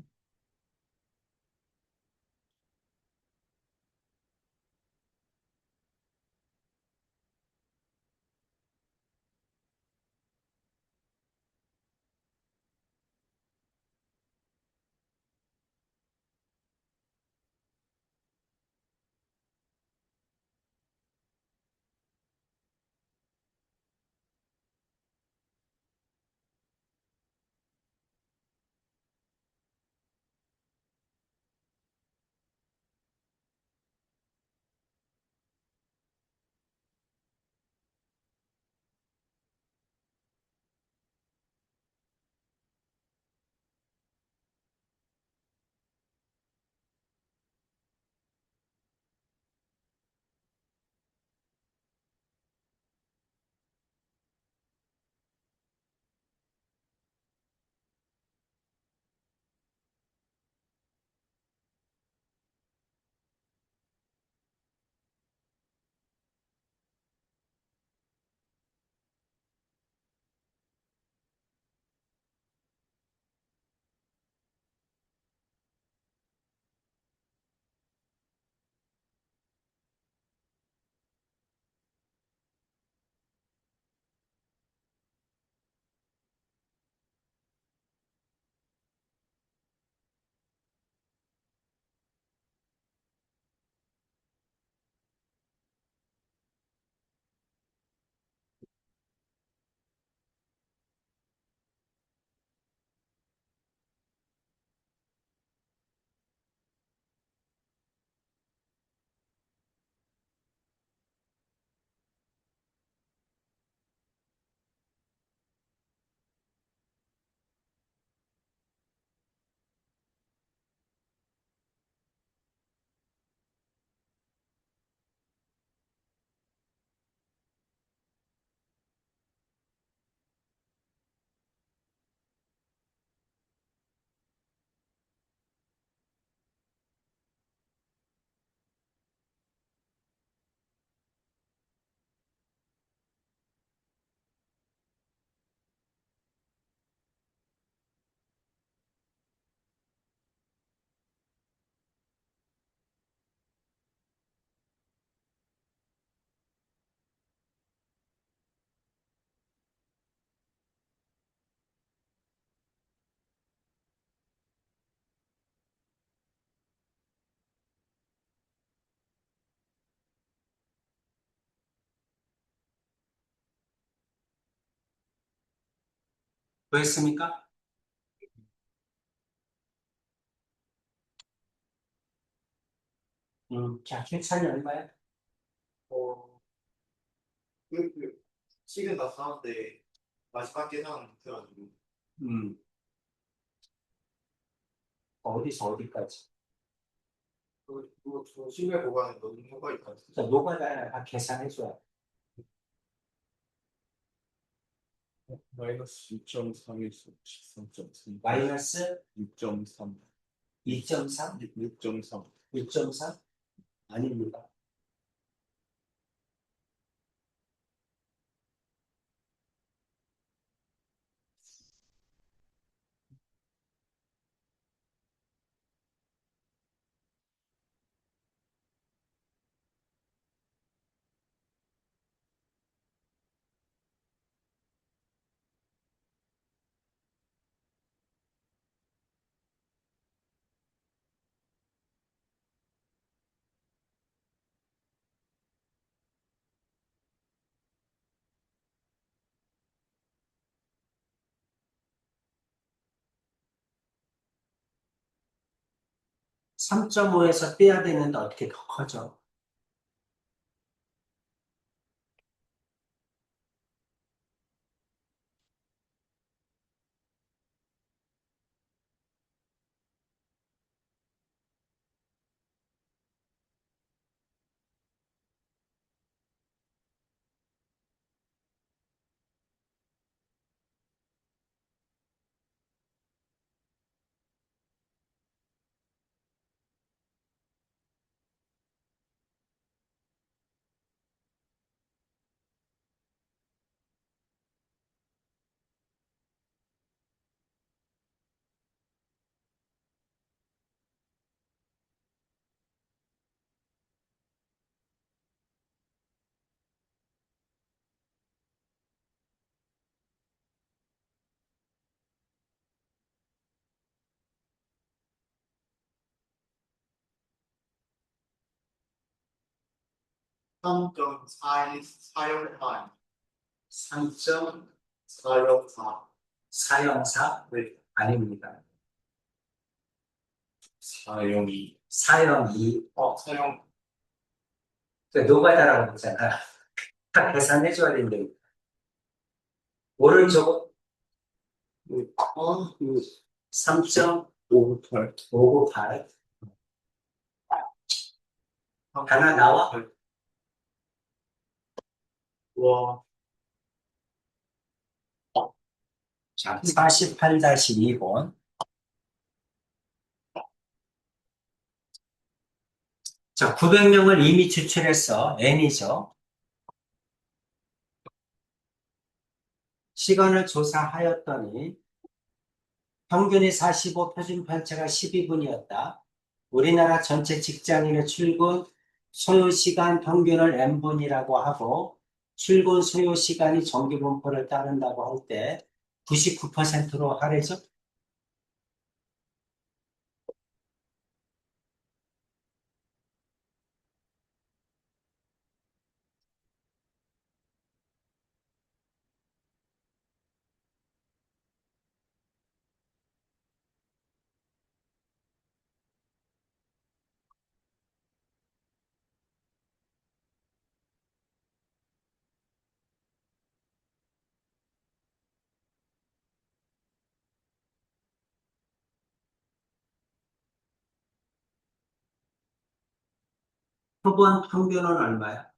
뭐했습니까? 자, 계산이 얼마야? 어, 시간 다 사는데 마지막 계산 못해가지고 음, 어디서 어디까지? 저 실내 보관에 너무 효과 있다. 자, 노가다 다 계산해줘야 돼. 마이너스 6.3에서 13.3. 마이너스 6.3. 2.3? 6.3. 6.3? 아닙니다. 3.5에서 빼야 되는데 어떻게 더 커져? 3.4용판 3.4 4용사 사형사? 아닙니다. 사용이 사형이 사용 노가다라고 하잖아. 다 계산해줘야 되는데 오른쪽 3.558 558 하나 나와? 와 자, 48-2번. 자, 900명을 이미 추출했어. N이죠. 시간을 조사하였더니 평균이 45, 표준 편차가 12분이었다. 우리나라 전체 직장인의 출근 소요 시간 평균을 N분이라고 하고 출근 소요 시간이 정기분포를 따른다고 할 때 99%로 하래죠. 표본 평균은 얼마야?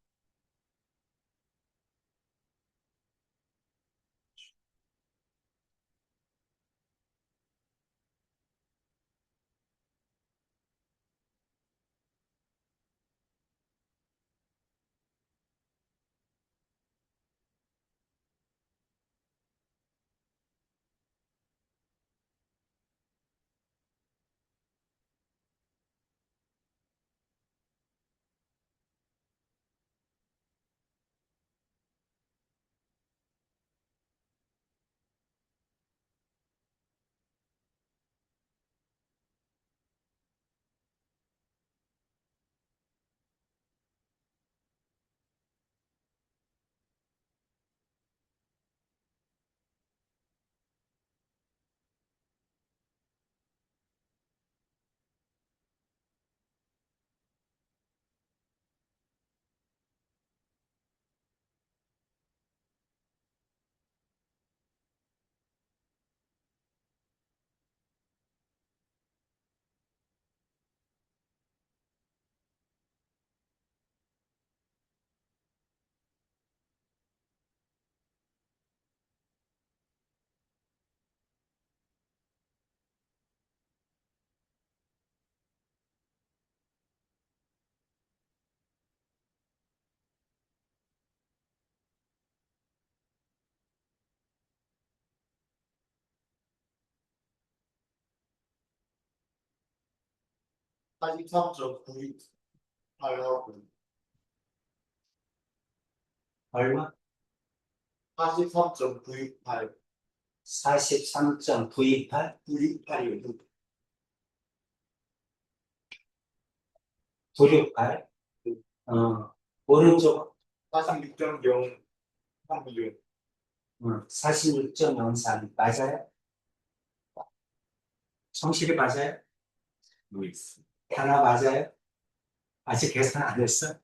한 43.928하고 얼마? 43.968 43.928? 968이요 968? 오른쪽 46.036 46.03 맞아요? 성실이 맞아요? 루이스 하나 맞아요? 아직 계산 안 했어?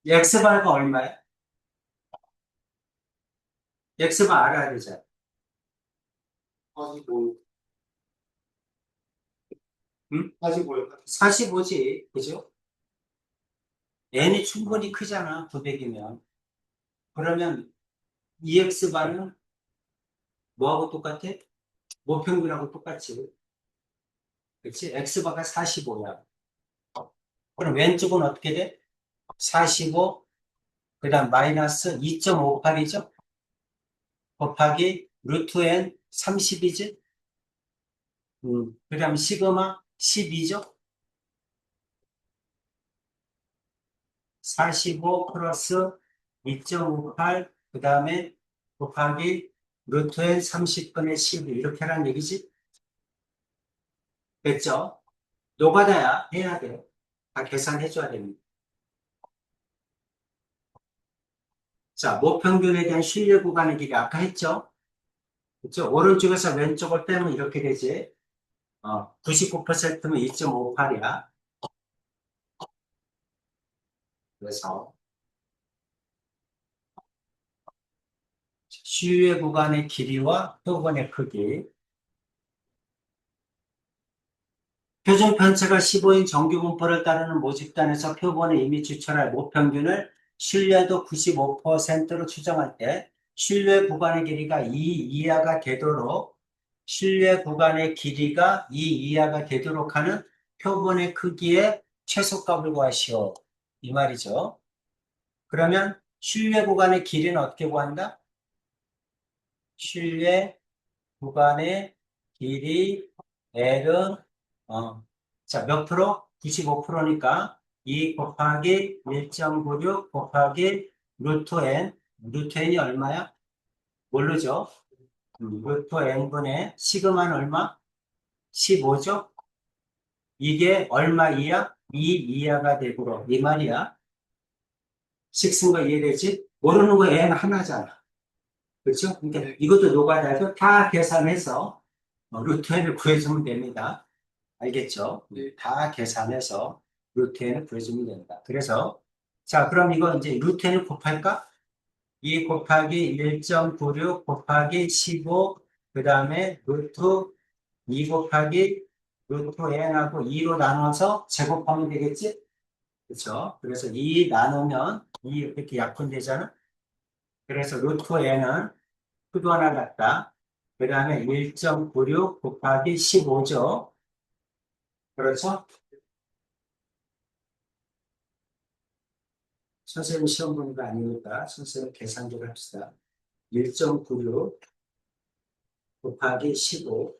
X바가 얼마야? X바 알아야 되잖아. 45 응? 45요 45지, 그죠? N이 충분히 크잖아, 900이면. 그러면 EX바는 뭐하고 똑같아? 모평균하고 똑같지. 그치? X바가 45야. 그럼 왼쪽은 어떻게 돼? 45, 그 다음 마이너스 2.58이죠? 곱하기 루트 N 30이지? 그 다음 시그마 12죠? 45 플러스 2.58, 그 다음에 곱하기 루트 N 30분의 12, 이렇게 하라는 얘기지? 됐죠? 노가다야, 해야 돼. 다 계산해줘야 됩니다. 자, 모평균에 대한 신뢰 구간의 길이 아까 했죠? 그렇죠? 오른쪽에서 왼쪽을 빼면 이렇게 되지. 99%면 2.58이야. 그래서 신뢰 구간의 길이와 표본의 크기. 표준 편차가 15인 정규 분포를 따르는 모집단에서 표본에 이미 추출할 모평균을 신뢰도 95%로 추정할 때 신뢰 구간의 길이가 2 이하가 되도록 신뢰 구간의 길이가 2 이하가 되도록 하는 표본의 크기의 최소값을 구하시오. 이 말이죠. 그러면 신뢰 구간의 길이는 어떻게 구한다? 신뢰 구간의 길이 L은 자, 몇 프로? 95%니까 2 곱하기 1.96 곱하기 루트 n. 루트 n이 얼마야? 모르죠? 루트 n분의 시그마는 얼마? 15죠? 이게 얼마 이하? 2 이하가 되고 이 말이야. 식 쓴 거 이해되지? 모르는 거 n 하나잖아. 그렇죠? 그러니까 이것도 노가다에서 다 계산해서 루트 n을 구해주면 됩니다. 알겠죠? 다 계산해서 루트 n을 구해주면 된다. 그래서 자, 그럼 이거 이제 루트 n을 곱할까? 2 곱하기 1.96 곱하기 15, 그 다음에 루트 2 곱하기 루트 n하고 2로 나눠서 제곱하면 되겠지? 그렇죠? 그래서 2 나누면 2 이렇게 약분되잖아? 그래서 루트 n은 크도 하나 같다. 그 다음에 1.96 곱하기 15죠. 그렇죠? 선생님 시험 보는 거 아니니까 선생님 계산기를 합시다. 1.96 곱하기 15,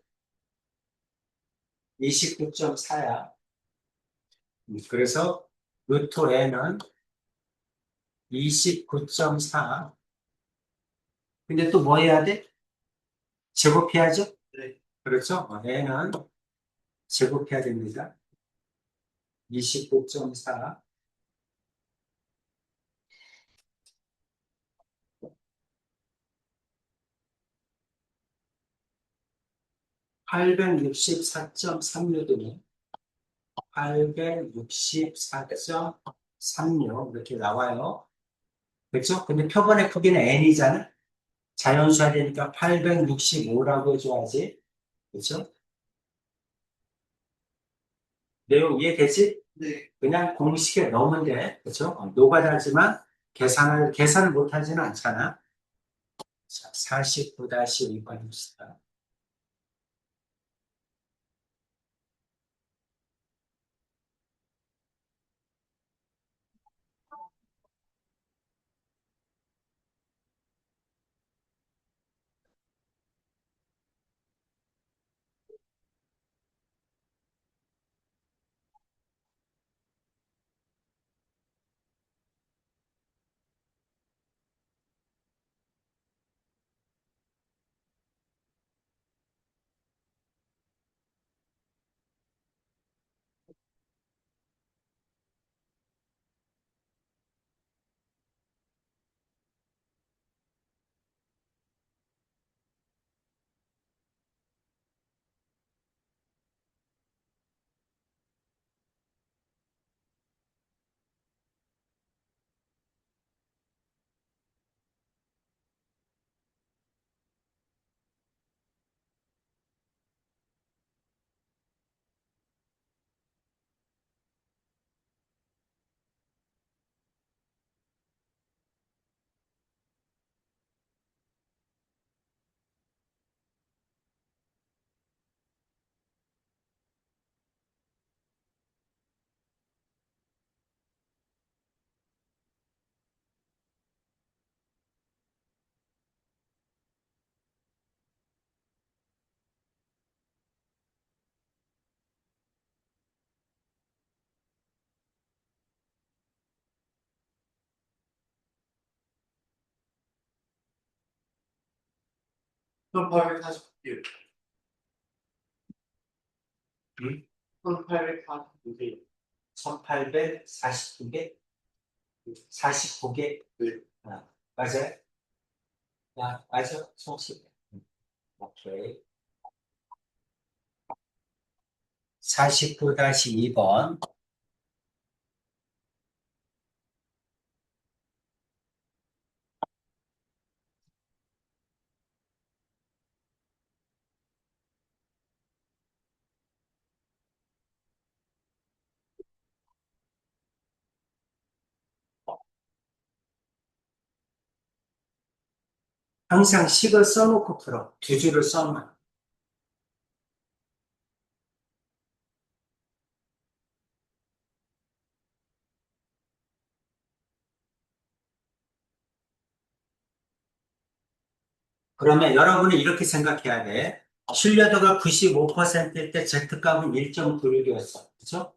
29.4야. 그래서 루트 n은 29.4. 근데 또 뭐 해야 돼? 제곱해야죠? 네. 그렇죠? n은 제곱해야 됩니다. 29.4. 864.36이네. 864.36 이렇게 나와요. 그렇죠? 근데 표본의 크기는 n이잖아. 자연수야 되니까 865라고 해줘야지. 그렇죠? 내용 이해되지? 네. 그냥 공식에 넣으면 돼. 그렇죠? 노가다지만 계산을 못하지는 않잖아. 자, 49-2번 합시다. 그럼 849개. 응? 1849개. 1842개? 49개? 네. 맞아요? 야, 맞아. 송식. 오케이. 49-2번. 항상 식을 써놓고 풀어. 두 줄을 써놔. 그러면 여러분이 이렇게 생각해야 돼. 신뢰도가 95%일 때 Z값은 1.96이었어. 그죠?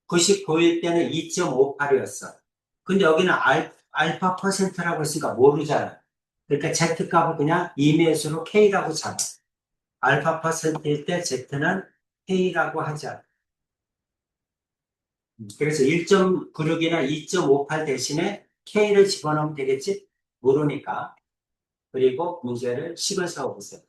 99일 때는 2.58이었어. 근데 여기는 알파 퍼센트라고 했으니까 모르잖아. 그러니까 Z값을 그냥 이매수로 K라고 잡아. 알파 퍼센트일 때 Z는 K라고 하자. 그래서 1.96이나 2.58 대신에 K를 집어넣으면 되겠지? 모르니까. 그리고 문제를 식을 세워보세요.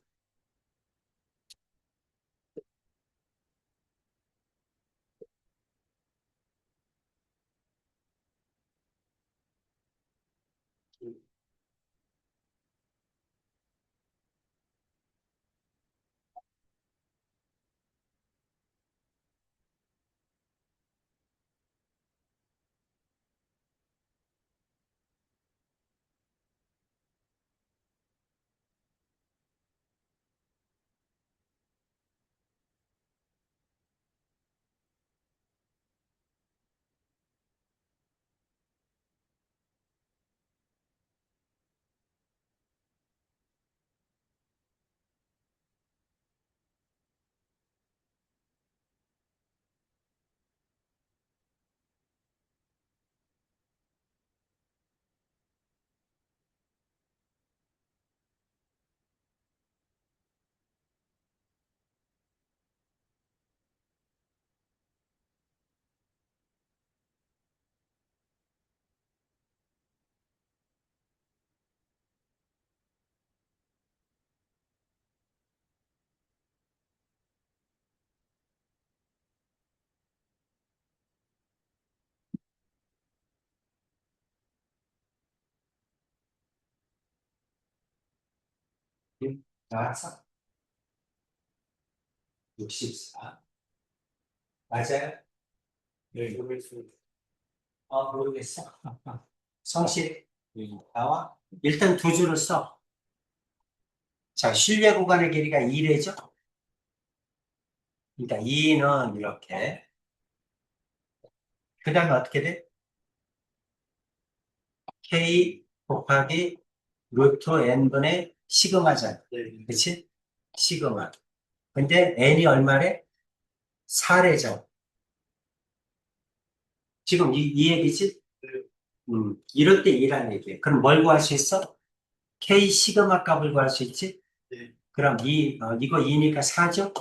나왔어? 64. 맞아요? 네, 모르겠습니다. 모르겠어. 성실, 나와? 일단 두 줄을 써. 자, 신뢰 구간의 길이가 2래죠? 그러니까 2는 이렇게. 그 다음에 어떻게 돼? K 곱하기 루트 n분의 시그마잖아. 네, 그치? 시그마. 근데 n이 얼마래? 4래죠. 지금 이 얘기지? 네, 이럴 때 2란 얘기야. 그럼 뭘 구할 수 있어? K 시그마 값을 구할 수 있지? 네, 그럼 이거 2니까 4죠?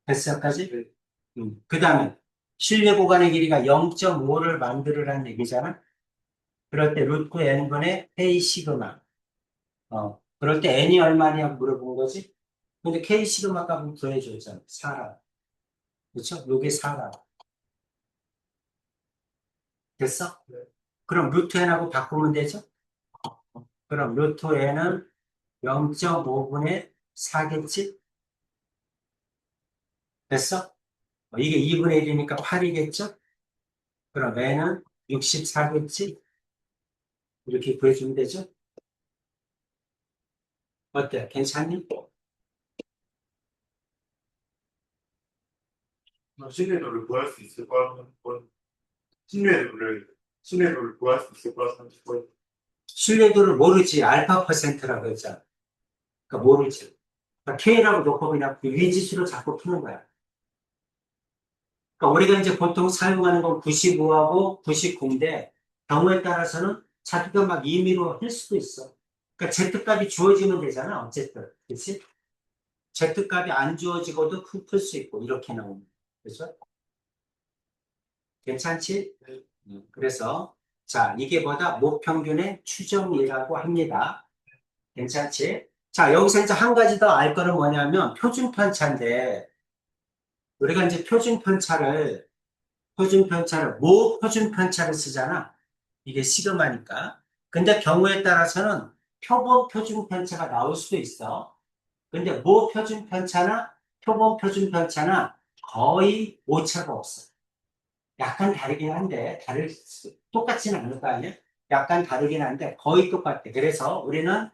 뱃살까지? 네, 그 다음에 실내 구간의 길이가 0.5를 만들으라는 얘기잖아. 그럴 때 루트 n분의 k 시그마. 그럴 때 n이 얼마냐고 물어본 거지. 근데 k 시그마 값은 구해줬잖아. 4라. 그렇죠? 요게 4라. 됐어? 네. 그럼 루트 n하고 바꾸면 되죠? 그럼 루트 n은 0.5분의 4겠지? 됐어? 이게 2분의 1이니까 8이겠죠? 그럼 n은 64겠지? 이렇게 구해주면 되죠? 어때? 괜찮니? 신뢰도를 구할 수 있을 거라는 건 신뢰도를 구할 수 있을 거라는 건 신뢰도를 모르지. 알파 퍼센트라고 했잖아. 그러니까 모르지. 그러니까 K라고 놓고 그냥 그 위지수로 자꾸 푸는 거야. 그러니까 우리가 이제 보통 사용하는 건 95하고 99인데 경우에 따라서는 자기가 막 임의로 할 수도 있어. 그러니까 Z값이 주어지면 되잖아. 어쨌든. 그렇지? Z값이 안 주어지고도 풀 수 있고 이렇게 나오는. 그렇죠? 괜찮지? 네. 그래서 자, 이게 뭐다? 모평균의 추정이라고 합니다. 괜찮지? 자, 여기서 이제 한 가지 더 알 거는 뭐냐면 표준편차인데, 우리가 이제 모표준편차를 쓰잖아. 이게 시그마니까. 근데 경우에 따라서는 표본 표준편차가 나올 수도 있어. 근데 모표준편차나 표본 표준편차나 거의 오차가 없어. 약간 다르긴 한데, 똑같지는 않을 거 아니야? 약간 다르긴 한데, 거의 똑같아. 그래서 우리는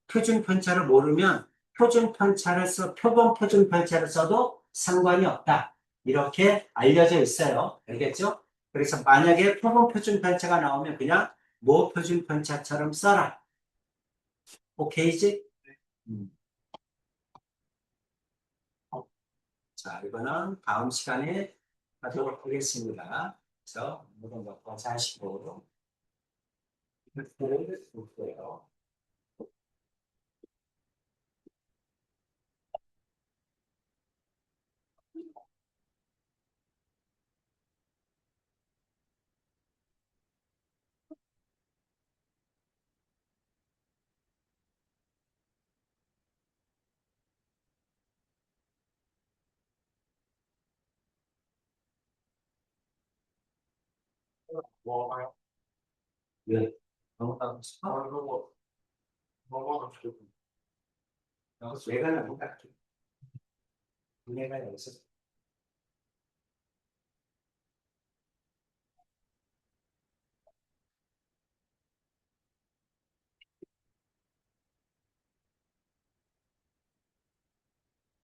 표준 편차를 모르면 표본 표준 편차를 써도 상관이 없다. 이렇게 알려져 있어요. 알겠죠? 그래서 만약에 표본 표준 편차가 나오면 그냥 표준 편차처럼 써라. 오케이지? 음. 자, 이거는 다음 시간에 하도록 하겠습니다. 그래서 모든 것과 자시고 볼게요. 뭐 하요? 네. 넘어가고 싶어? 뭐가 좋고. 내가 나못 갈게. 내가 여기서